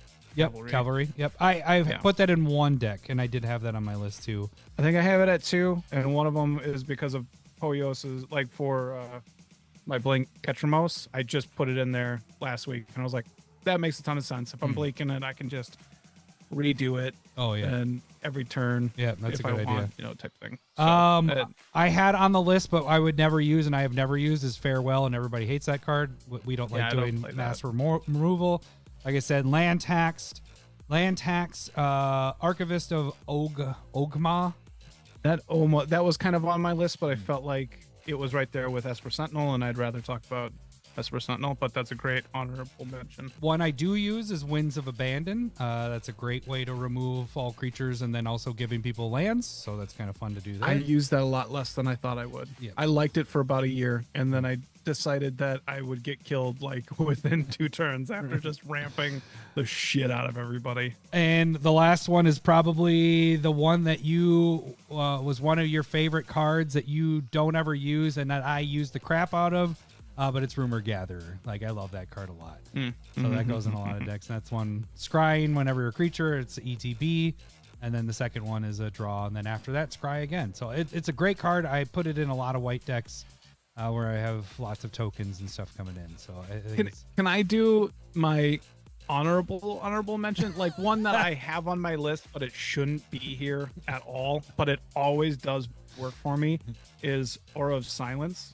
Cavalry. Yep. I've put that in one deck, and I did have that on my list too. I think I have it at 2, and one of them is because of Poyos's, like for my Blink Ketramos. I just put it in there last week, and I was like, that makes a ton of sense. If I'm blinking it, I can just redo it. Oh yeah. And every turn. Yeah, that's if a good I idea. want, type thing. So, I had on the list, but I would never use, and I have never used, is Farewell, and everybody hates that card. We don't like doing mass removal. Like I said, land tax, Archivist of Ogma. That was kind of on my list, but I felt like it was right there with Esper Sentinel, and I'd rather talk about Esper Sentinel, but that's a great honorable mention. One I do use is Winds of Abandon. That's a great way to remove all creatures and then also giving people lands, so that's kind of fun to do that. I used that a lot less than I thought I would. Yeah. I liked it for about a year, and then I decided that I would get killed like within 2 turns after just ramping the shit out of everybody. And the last one is probably the one that you was one of your favorite cards that you don't ever use and that I use the crap out of. But it's Rumor Gatherer. Like, I love that card a lot. So that goes in a lot of decks. And that's one, scrying whenever you're a creature. It's ETB. And then the second one is a draw. And then after that, scry again. So it's a great card. I put it in a lot of white decks where I have lots of tokens and stuff coming in. So I think can I do my honorable mention, like one that I have on my list, but it shouldn't be here at all, but it always does work for me, is Aura of Silence.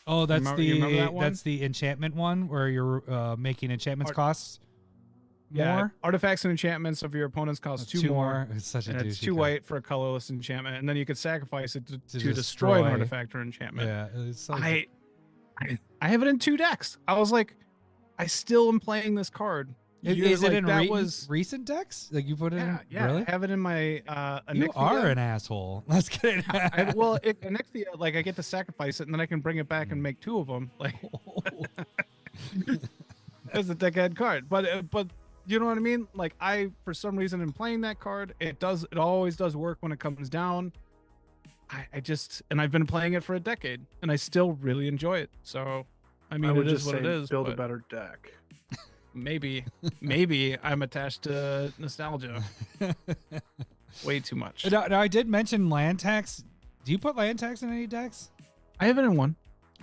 Oh, that's you remember that one? that's the enchantment one where you're making enchantments costs more. Artifacts and enchantments of your opponents cost two more. It's such a and it's douchey 2 card. white for a colorless enchantment, and then you could sacrifice it to destroy. destroy an artifact or enchantment. Yeah, it's so I have it in 2 decks. I was like, I still am playing this card. Is it in that recent decks? Like you put it in? Yeah, Really? I have it in my You Onyxia. are an asshole. Let's get it. Onyxia, like I get to sacrifice it, and then I can bring it back and make 2 of them. Like, as a deck-head card. But you know what I mean? Like, I, for some reason, in playing that card, it always does work when it comes down. And I've been playing it for a decade, and I still really enjoy it. So, I mean, it is what it is. Build a but better deck. maybe I'm attached to nostalgia. Way too much. Now, I did mention land tax. Do you put land tax in any decks? I have it in one,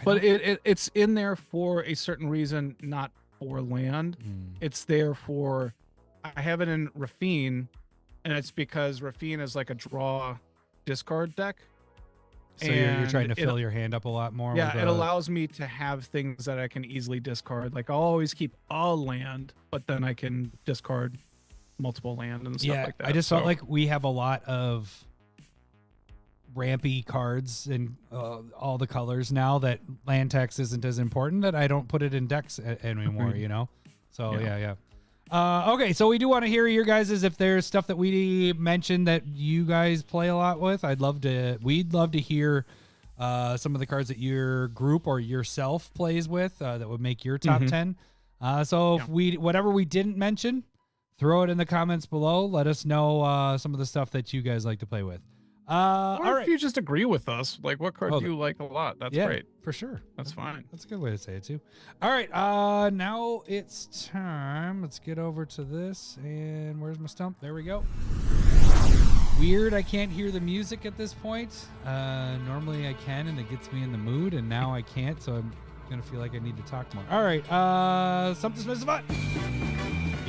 but it's in there for a certain reason, not for land. It's there for, I have it in Rafine, and it's because Rafine is like a draw discard deck. So you're trying to fill your hand up a lot more. Yeah, with, it allows me to have things that I can easily discard. Like I'll always keep a land, but then I can discard multiple land and stuff like that. I just felt like we have a lot of rampy cards in all the colors now that land tax isn't as important, that I don't put it in decks anymore, you know? So yeah. Okay, so we do want to hear your guys' if there's stuff that we mentioned that you guys play a lot with. We'd love to hear some of the cards that your group or yourself plays with that would make your top 10. So if whatever we didn't mention, throw it in the comments below. Let us know some of the stuff that you guys like to play with. Or all if right. you just agree with us, like what card do you like a lot? That's great. For sure. That's fine. That's a good way to say it too. All right, now it's time. Let's get over to this. And where's my stump? There we go. Weird, I can't hear the music at this point. Normally I can, and it gets me in the mood, and now I can't, so I'm gonna feel like I need to talk more. All right, something Smiths Savant.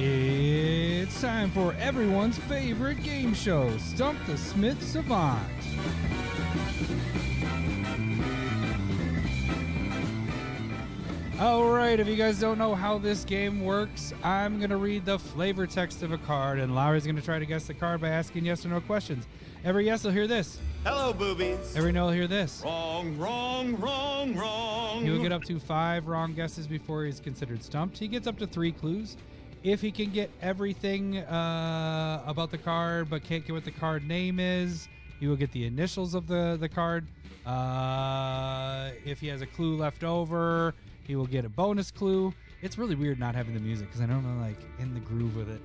It's time for everyone's favorite game show, Stump the Smith Savant. All right, if you guys don't know how this game works, I'm going to read the flavor text of a card, and Lowry's going to try to guess the card by asking yes or no questions. Every yes will hear this. Hello, boobies. Every no will hear this. Wrong, wrong, wrong, wrong. He will get up to 5 wrong guesses before he's considered stumped. He gets up to 3 clues. If he can get everything about the card but can't get what the card name is, he will get the initials of the card. If he has a clue left over, he will get a bonus clue. It's really weird not having the music because I don't know, like, in the groove with it.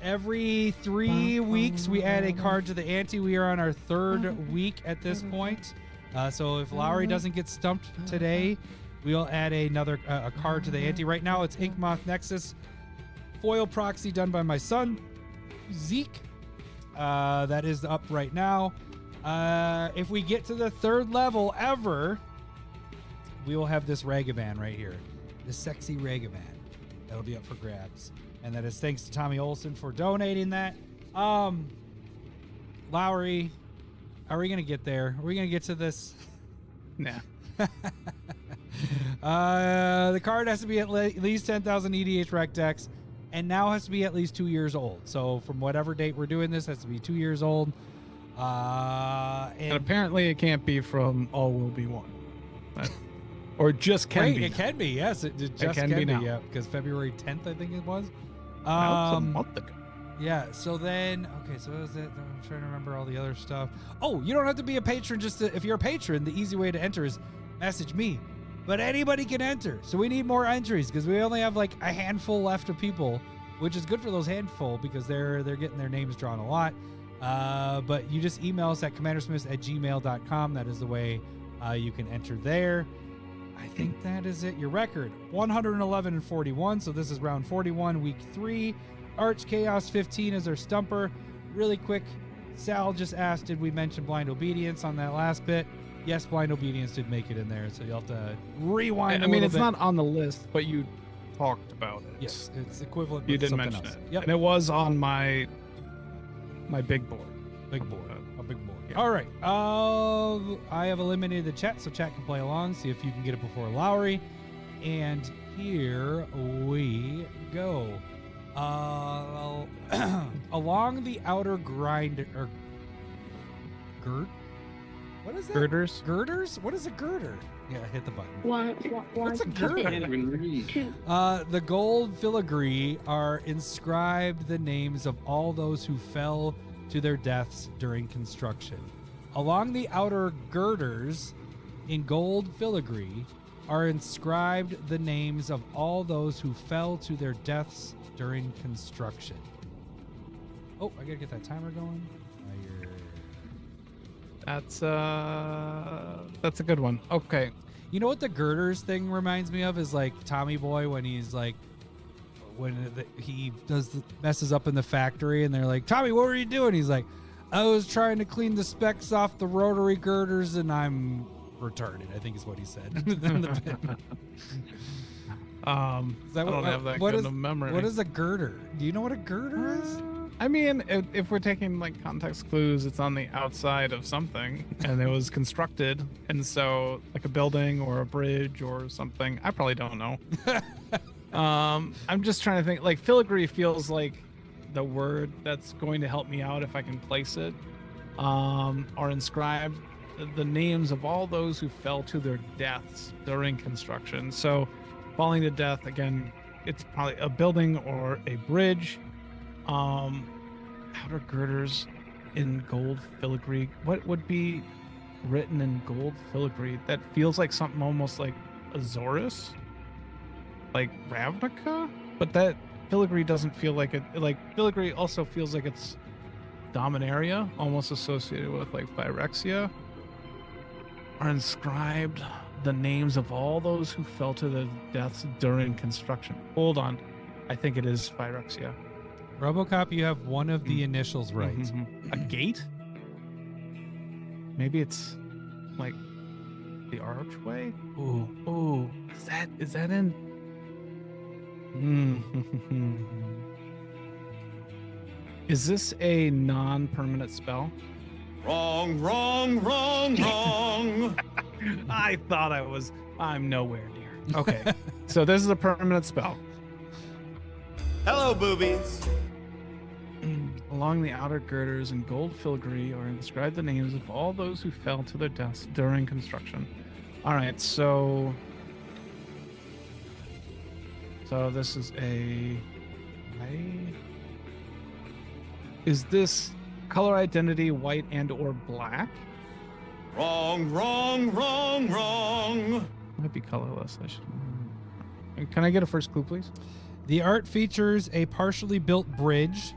Every 3 weeks, we add a card to the ante. We are on our 3rd week at this point. So if Lowry doesn't get stumped today, we'll add another a card to the ante. Right now, it's Inkmoth Nexus foil proxy done by my son, Zeke. That is up right now. If we get to the 3rd level ever, we will have this Ragavan right here. The sexy Ragavan. That'll be up for grabs. And that is thanks to Tommy Olson for donating that. Lowry, are we going to get there? Are we going to get to this? Nah. The card has to be at least 10,000 EDH rec decks and now has to be at least 2 years old. So from whatever date we're doing this, it has to be 2 years old. And apparently it can't be from All Will Be One. Or just can be. It can be, yes. It just can be now. Yeah, because February 10th, I think it was. That was a month ago. Yeah, so then, okay, so what was it? I'm trying to remember all the other stuff. Oh, you don't have to be a patron. If you're a patron, the easy way to enter is message me. But anybody can enter. So we need more entries because we only have like a handful left of people, which is good for those handful because they're getting their names drawn a lot. But you just email us at CommanderSmiths@gmail.com. That is the way you can enter there. I think that is it. Your record, 111 and 41. So this is round 41, week 3. Arch Chaos 15 is our stumper. Really quick, Sal just asked, did we mention Blind Obedience on that last bit? Yes, Blind Obedience did make it in there, so you'll have to rewind. I mean, it's not on the list, but talked about it. Yes, it's equivalent. You with did something mention else. it. Yep. And it was on my big board. Big board. A big board. Yeah. All right. I have eliminated the chat, so chat can play along. See if you can get it before Lowry. And here we go. Along the outer grind or gird. What is that? Girders. Girders? What is a girder? Yeah, hit the button. What's a girder? The gold filigree are inscribed the names of all those who fell to their deaths during construction. Along the outer girders in gold filigree are inscribed the names of all those who fell to their deaths during construction. Oh, I gotta get that timer going. That's a good one. Okay. You know what the girders thing reminds me of is like Tommy Boy when he's like, he messes up in the factory and they're like, Tommy, what were you doing? He's like, I was trying to clean the specks off the rotary girders and I'm retarded, I think is what he said. I don't have that good of memory. What is a girder? Do you know what a girder is? I mean, if we're taking like context clues, it's on the outside of something, and it was constructed, and so like a building or a bridge or something. I probably don't know. I'm just trying to think. Like filigree feels like the word that's going to help me out if I can place it. Or inscribed the names of all those who fell to their deaths during construction. So, falling to death again, it's probably a building or a bridge. Outer girders in gold filigree. What would be written in gold filigree? That feels like something almost like Azorus, like Ravnica, but that filigree doesn't feel like it. Like filigree also feels like it's Dominaria, almost associated with like Phyrexia. Are inscribed the names of all those who fell to their deaths during construction. Hold on, I think it is Phyrexia. RoboCop, you have one of the initials right. A gate? Maybe it's like the archway? Ooh. Is that in? Is this a non-permanent spell? Wrong. I thought I'm nowhere near. Okay. So this is a permanent spell. Hello, boobies. Along the outer girders in gold filigree are inscribed the names of all those who fell to their deaths during construction. All right, so this is is this color identity white and or black? Wrong. Might be colorless. Can I get a first clue, please? The art features a partially built bridge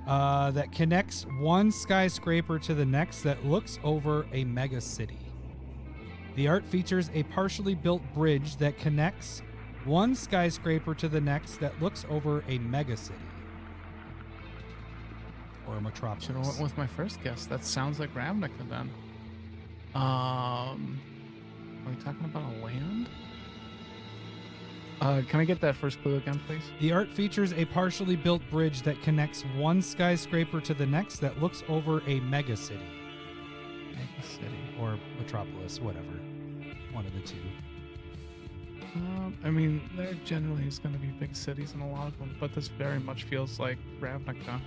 that connects one skyscraper to the next that looks over a mega city. The art features a partially built bridge that connects one skyscraper to the next that looks over a mega city. Or a metropolis. Should have went with my first guess. That sounds like Ravnica then. Are we talking about a land? Can I get that first clue again, please? The art features a partially built bridge that connects one skyscraper to the next that looks over a mega city. Mega city. Or metropolis, whatever. One of the two. I mean, there generally is going to be big cities in a lot of them, but this very much feels like Ravnica.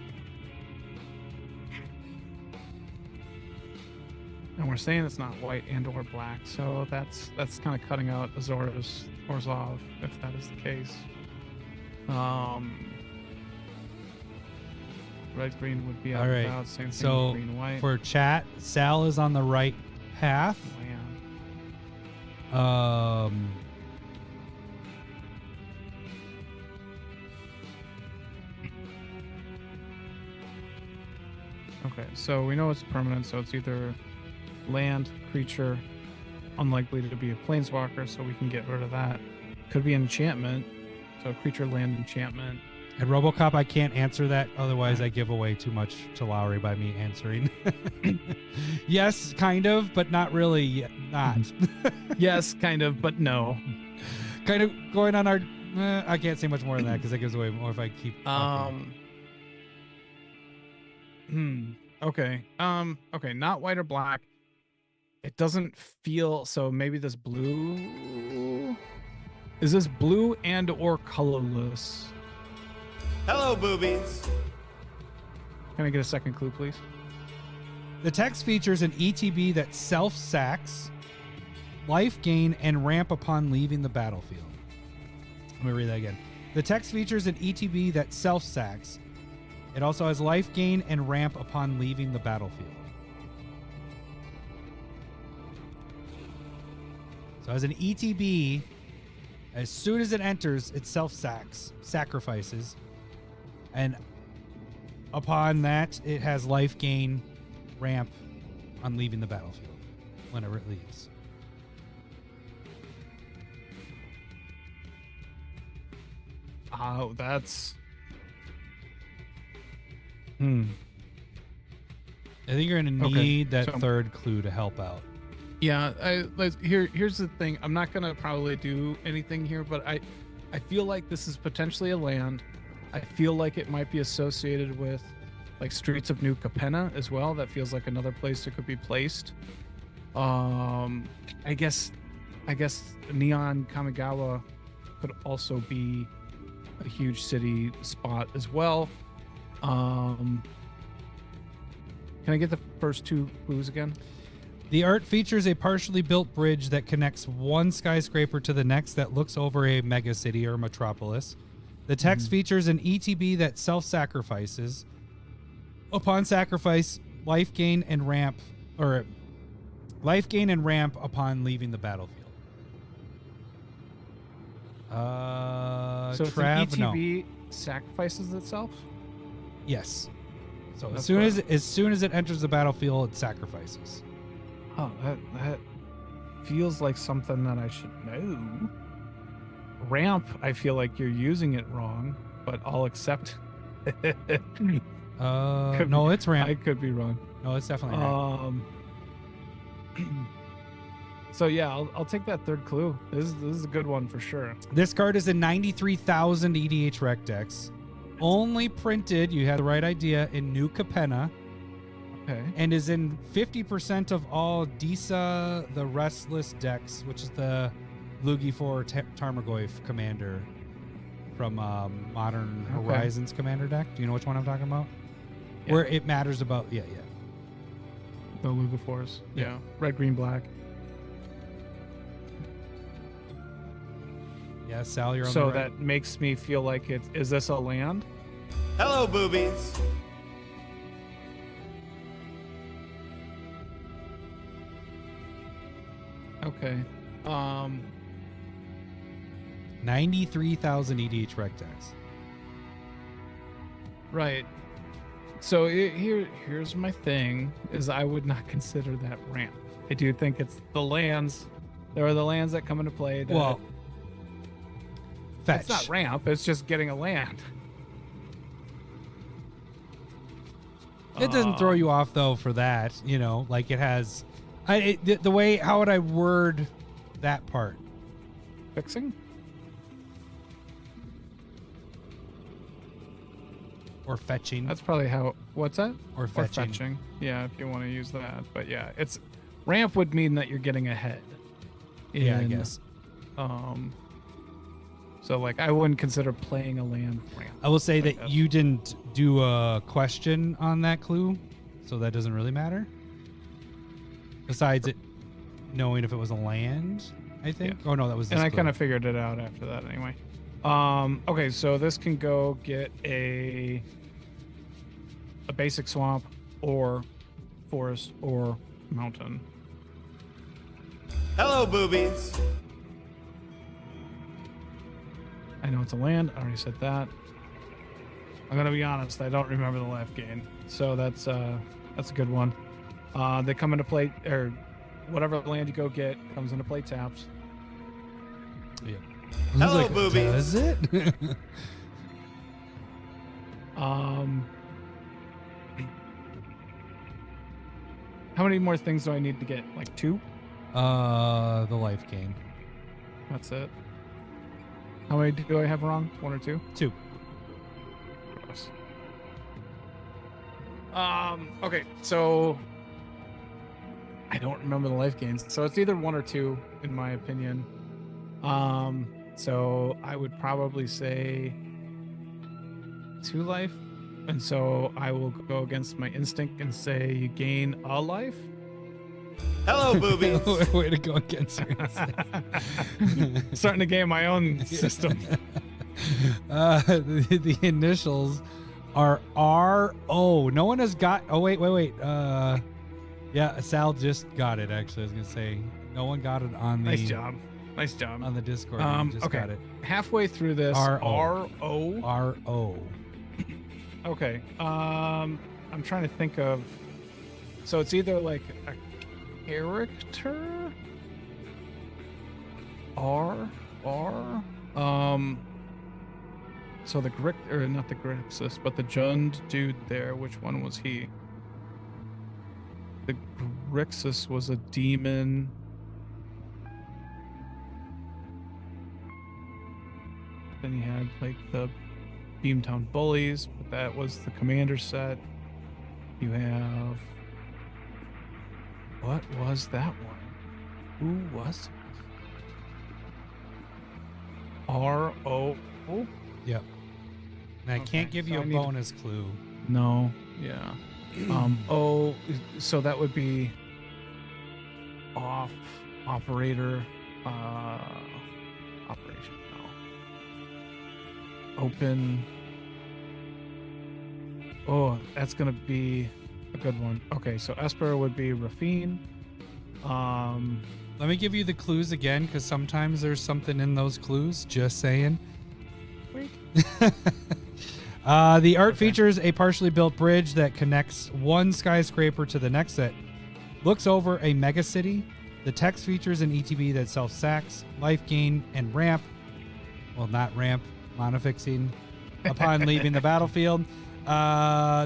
And we're saying it's not white and or black, so that's kind of cutting out Azorus Orzhov, if that is the case. Red green would be out All right. without, same thing So with green white. for chat, Sal is on the right path. Okay, so we know it's permanent, so it's either land, creature, unlikely to be a planeswalker, so we can get rid of that. Could be enchantment, so creature, land, enchantment. At RoboCop, I can't answer that. Otherwise, I give away too much to Lowry by me answering. Yes, kind of, but not really. Not. Yes, kind of, but no. Kind of going on our I can't say much more than that because that gives away more if I keep talking. Okay. Okay, not white or black. It doesn't feel so maybe this blue. Is this blue and or colorless? Hello, boobies. Can I get a second clue, please? The text features an ETB that self-sacks, life gain, and ramp upon leaving the battlefield. Let me read that again. The text features an ETB that self-sacks. It also has life gain and ramp upon leaving the battlefield. So as an ETB, as soon as it enters, it sacrifices. And upon that, it has life gain, ramp on leaving the battlefield whenever it leaves. Oh, that's... I think you're going to Okay, need that so- third clue to help out. Yeah, here's the thing. I'm not gonna probably do anything here, but I feel like this is potentially a land. I feel like it might be associated with like Streets of New Capenna as well. That feels like another place it could be placed. I guess Neon Kamigawa could also be a huge city spot as well. Can I get the first two clues again? The art features a partially built bridge that connects one skyscraper to the next that looks over a megacity or metropolis. The text features an ETB that self-sacrifices. Upon sacrifice, life gain and ramp upon leaving the battlefield. So if Trav, an ETB sacrifices itself? Yes. So That's as soon as it enters the battlefield, it sacrifices. Oh, that feels like something that I should know. Ramp, I feel like you're using it wrong, but I'll accept. No, it's ramp. I could be wrong. No, it's definitely ramp. So yeah, I'll take that third clue. This is a good one for sure. This card is a 93,000 EDH Rec Dex. Only printed, you had the right idea, in New Capenna. Okay. And is in 50% of all Disa the Restless decks, which is the Lugi for Tarmogoyf commander from Modern Horizons commander deck. Do you know which one I'm talking about? Yeah. Where it matters about, yeah. The Lugafors. Yeah. Yeah. Red, green, black. Yeah, Sal, you're on So the right. that makes me feel like is this a land? Hello, boobies. Okay. 93,000 EDH Rec Decks. Right. So here's my thing: is I would not consider that ramp. I do think it's the lands. There are the lands that come into play. That Well, fetch. it's not ramp. It's just getting a land. It doesn't throw you off though for that, you know, like it has. The way, how would I word that part? Fixing. Or fetching. That's probably how. What's that? Or fetching. Yeah, if you want to use that. But yeah, it's ramp would mean that you're getting ahead. Yeah, I in, guess. So like, I wouldn't consider playing a land ramp. I will say Like that you didn't do a question on that clue, so that doesn't really matter. Besides it knowing if it was a land, I think. Yeah. Oh no, that was this And I clue. kind of figured it out after that anyway. Okay, so this can go get a basic swamp or forest or mountain. Hello, boobies. I know it's a land. I already said that. I'm gonna be honest. I don't remember the life gain, so that's a good one. They come into play, or whatever land you go get comes into play tapped. Yeah. I was Hello, boobies. Does it? How many more things do I need to get? Like 2? The life gain. That's it. How many do I have wrong? 1 or 2? 2. Gross. Okay, so I don't remember the life gains. So it's either 1 or 2, in my opinion. So I would probably say 2 life. And so I will go against my instinct and say you gain a life. Hello, boobies. Way to go against your instinct. Starting to game my own system. The initials are RO. No one has got. Oh wait. Yeah, Sal just got it. Actually, I was gonna say no one got it on the. Nice job. On the Discord. You just okay. got it. Halfway through this, RO. RO. Okay. I'm trying to think of. So it's either like a character. So the not the Grixis, but the Jund dude there. Which one was he? The Grixis was a demon. Then he had like the Beamtown Bullies, but that was the commander set. You have. What was that one? Who was it? RO? Yep. And I can't give you a bonus clue. No. Yeah. So that would be operator, operation. No. Open. Oh, that's gonna be a good one. Okay, so Esper would be Rafine. Let me give you the clues again, because sometimes there's something in those clues. Just saying. Wait. The art features a partially built bridge that connects one skyscraper to the next that looks over a mega city. The text features an ETB that self-sacks, life gain, and ramp. Well, not ramp, monofixing upon leaving the battlefield.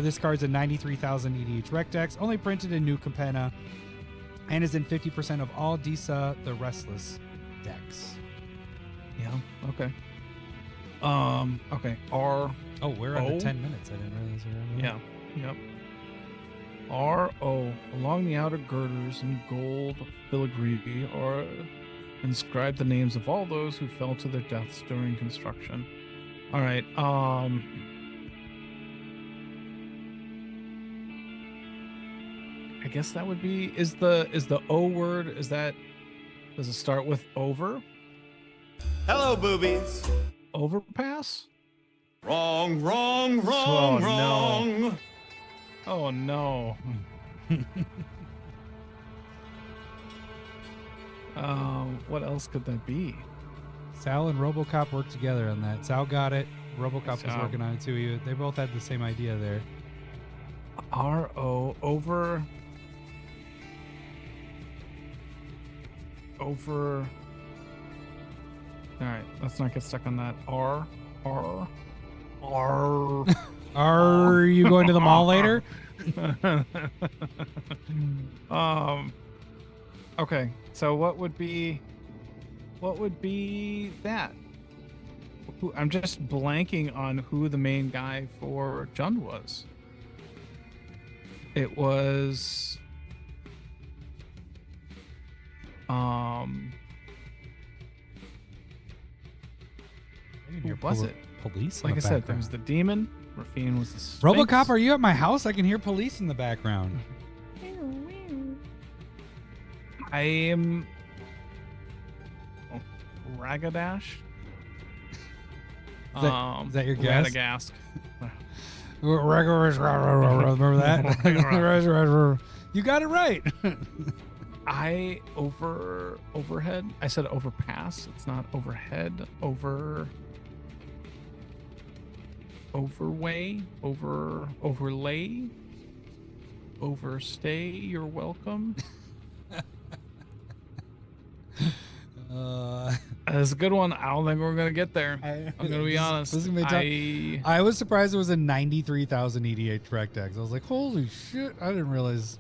This card's a 93,000 EDH Rec decks, only printed in New Capenna, and is in 50% of all Disa the Restless decks. Yeah. Okay. Okay. Oh, we're on the 10 minutes. I didn't realize we were on. Yeah. Yep. RO. Along the outer girders in gold filigree are inscribed the names of all those who fell to their deaths during construction. All right. I guess that would be is the O word, does it start with over? Hello, boobies. Overpass? Wrong, wrong, Oh, wrong, no. wrong. Oh no. What else could that be? Sal and RoboCop worked together on that. Sal got it. RoboCop Nice was job. working on it too. They both had the same idea there. RO over. All right, let's not get stuck on that. R. Are you going to the mall later? Okay, so what would be that? I'm just blanking on who the main guy for Jund was. It was who was it? Police. Like I said, there was the demon. Rafine was the Sphinx. RoboCop, are you at my house? I can hear police in the background. I am Ragadash. Is that your guess? Radagast. Remember that? You got it right. Overhead. I said overpass. It's not overhead. Overway. Overlay. Overstay. You're welcome. That's a good one. I don't think we're gonna get there. I'm gonna be honest. This is gonna be tough. I was surprised it was a 93,000 EDH Rec decks. I was like, holy shit! I didn't realize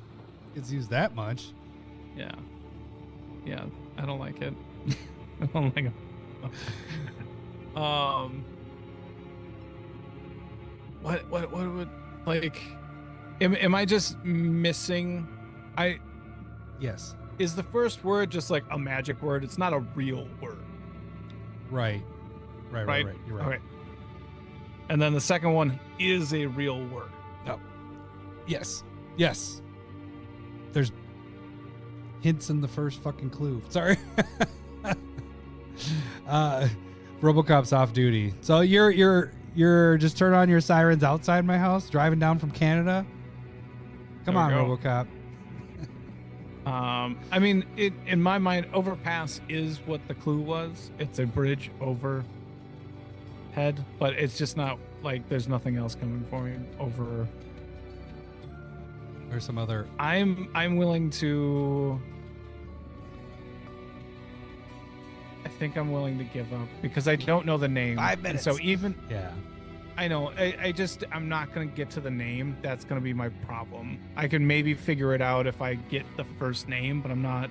it's used that much. Yeah, I don't like it. I don't like it. What would like? Am I just missing? Yes. Is the first word just like a magic word? It's not a real word, Right. Right. You're right. Okay. And then the second one is a real word. Yes. There's hints in the first fucking clue. Sorry. RoboCop's off duty. So you're just turn on your sirens outside my house, driving down from Canada. Come on, There we go. RoboCop. I mean, in my mind, overpass is what the clue was. It's a bridge overhead, but it's just not like there's nothing else coming for me over. Or some other. I'm willing to. I think I'm willing to give up because I don't know the name. 5 minutes. So even Yeah. I know I'm not gonna get to the name. That's gonna be my problem. I can maybe figure it out if I get the first name, but I'm not.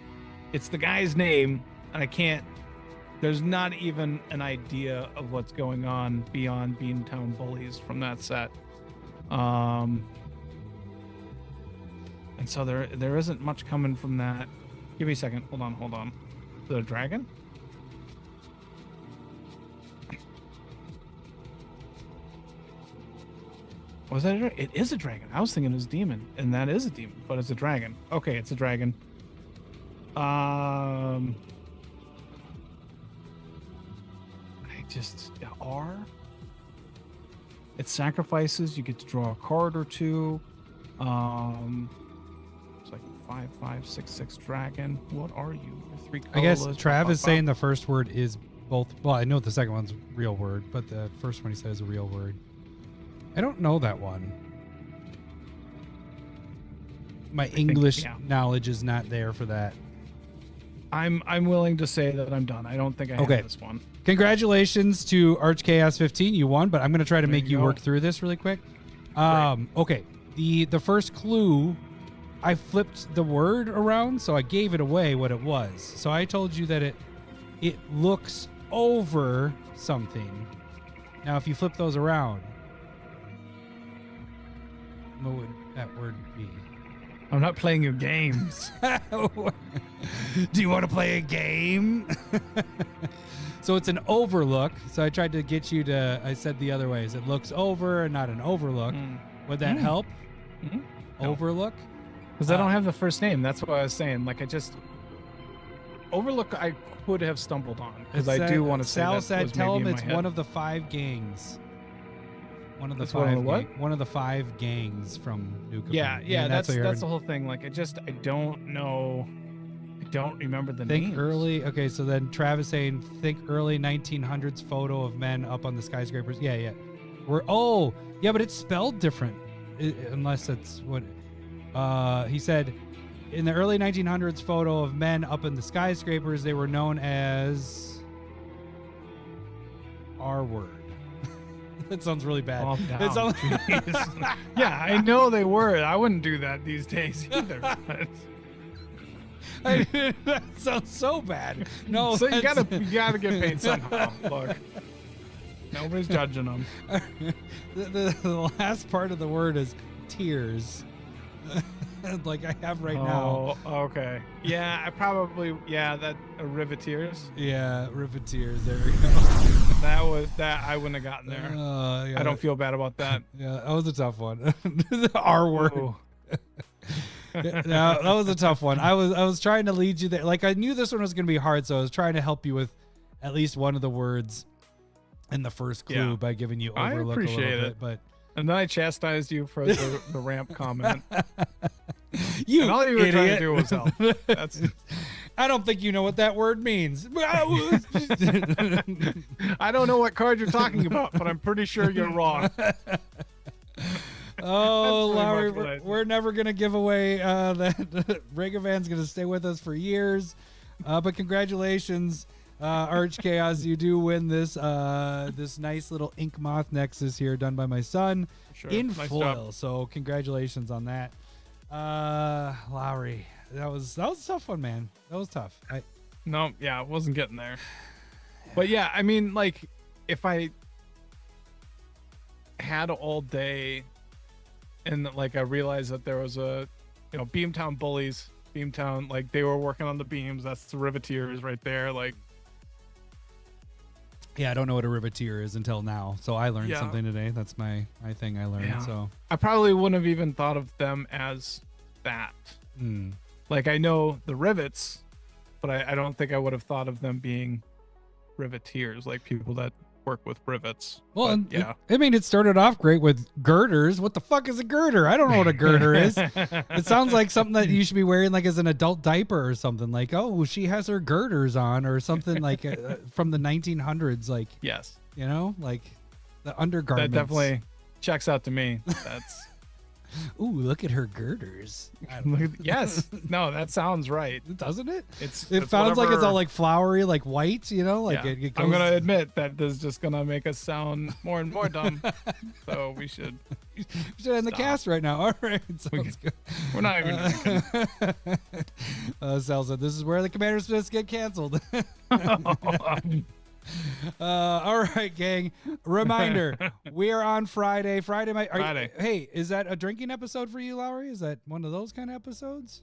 It's the guy's name, and I can't. There's not even an idea of what's going on beyond Beantown Bullies from that set. And so there isn't much coming from that. Give me a second. Hold on. Is it a dragon? Was that it is a dragon. I was thinking it was a demon, and that is a demon, but it's a dragon. Okay, it's a dragon. I just R. It sacrifices. You get to draw a card or two. It's like 5/5/6/6 dragon. What are you? You're 3 I guess colorless, Trav is 5/5. saying the first word is both. Well, I know the second one's a real word, but the first one he said is a real word. I don't know that one. My English yeah. knowledge is not there for that. I'm willing to say that I'm done. I don't think I Okay. have this one. Congratulations to Arch Chaos 15. You won, but I'm going to try to There make you you go. work through this really quick. Okay. The first clue, I flipped the word around, so I gave it away what it was. So I told you that it looks over something. Now, if you flip those around, what would that word be? I'm not playing your games. Do you want to play a game? So it's an overlook. So I tried to get you to, I said the other ways. It looks over and not an overlook. Would that help? No. Overlook? Because I don't have the first name. That's what I was saying. Like, Overlook, I could have stumbled on. Because I do want to say Sal that said, was tell maybe him in it's my head. one of the 5 gangs. One of the It's one of the what? One of the 5 gangs from New Capri. Yeah, what you that's heard. the whole thing. Like, I don't know. I don't remember the Think names. early. Okay, so then Travis saying, think early 1900s photo of men up on the skyscrapers. Yeah. But it's spelled different, unless that's what. He said, in the early 1900s photo of men up in the skyscrapers, they were known as R word. That sounds really bad. Calm down. It sounds- Jeez. Yeah, I know they were. I wouldn't do that these days either. But... That sounds so bad. No, so you that's- gotta get paid somehow. Look, nobody's judging them. the last part of the word is tears. Like I have right now. Oh, okay. Yeah, I probably that riveteers. Yeah, riveteers. There we go. That I wouldn't have gotten there. Yeah, I don't feel bad about that. Yeah, that was a tough one. The R word. Ooh. Yeah, that was a tough one. I was trying to lead you there. Like I knew this one was going to be hard, so I was trying to help you with at least one of the words in the first clue Yeah. by giving you I overlook a appreciate little it. bit. But And then I chastised you for the ramp comment. you And all you were idiot. trying to do was help. That's. I don't think you know what that word means. I don't know what card you're talking about, but I'm pretty sure you're wrong. Oh, That's pretty Lowry, much what I did. we're never going to give away that. Regavan's going to stay with us for years. But congratulations, Arch Chaos. You do win this this nice little Ink Moth Nexus here done by my son Sure. in Nice foil. job. So congratulations on that. Lowry, that was a tough one, man. That was tough. No, yeah, I wasn't getting there. But yeah, I mean, like, if I had all day and like I realized that there was a, Beamtown bullies, Beamtown, like they were working on the beams. That's the riveteers right there. Like, Yeah, I don't know what a riveteer is until now. So I learned Yeah. something today. That's my thing I learned. Yeah. So I probably wouldn't have even thought of them as that. mm. Like I know the rivets, but I don't think I would have thought of them being riveteers, like people that work with rivets. Well, But, and yeah. I mean, it started off great with girders. What the fuck is a girder? I don't know what a girder is. It sounds like something that you should be wearing like as an adult diaper or something. Like, oh, she has her girders on or something like from the 1900s. Like, Yes, like the undergarments. that definitely checks out to me. That's Ooh, look at her girders. I don't know. yes. No, that sounds right. Doesn't it? It It sounds like it's all like flowery, like white, like yeah. it goes... I'm gonna admit that this is just gonna make us sound more and more dumb. So we should end the Stop. cast right now. All right. Sounds good. we're not even Sal said, this is where the CommanderSmiths get canceled. All right, gang. Reminder: we are on Friday. Friday. Hey, is that a drinking episode for you, Lowry? Is that one of those kind of episodes,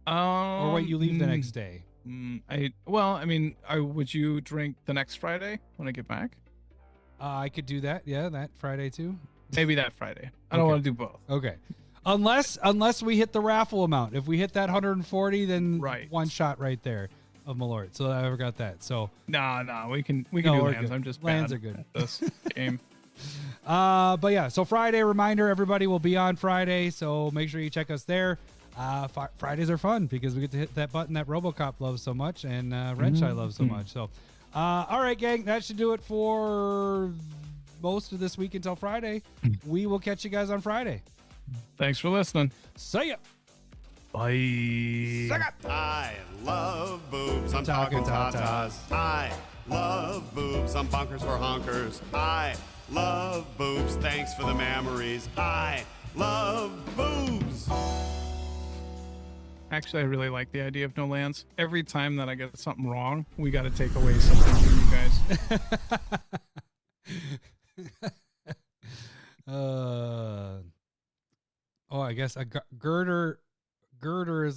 or wait, you leave the next day? Would you drink the next Friday when I get back? I could do that. Yeah, that Friday too. Maybe that Friday. I don't Okay. want to do both. Okay. Unless we hit the raffle amount. If we hit that 140, then Right. one shot right there of Malort. So I forgot that. So No, we can No, do we're lands. good. I'm just Lands bad are good. at this game. but yeah, so Friday, reminder, everybody will be on Friday, so make sure you check us there. Fridays are fun because we get to hit that button that RoboCop loves so much and Wrench I love so much. So all right, gang, that should do it for most of this week until Friday. We will catch you guys on Friday. Thanks for listening. See ya. Bye. I love boobs. I'm talking talking tatas. I love boobs. I'm bonkers for honkers. I love boobs. Thanks for the memories. I love boobs. Actually, I really like the idea of no lands. Every time that I get something wrong, we got to take away something from you guys. I guess a girder is like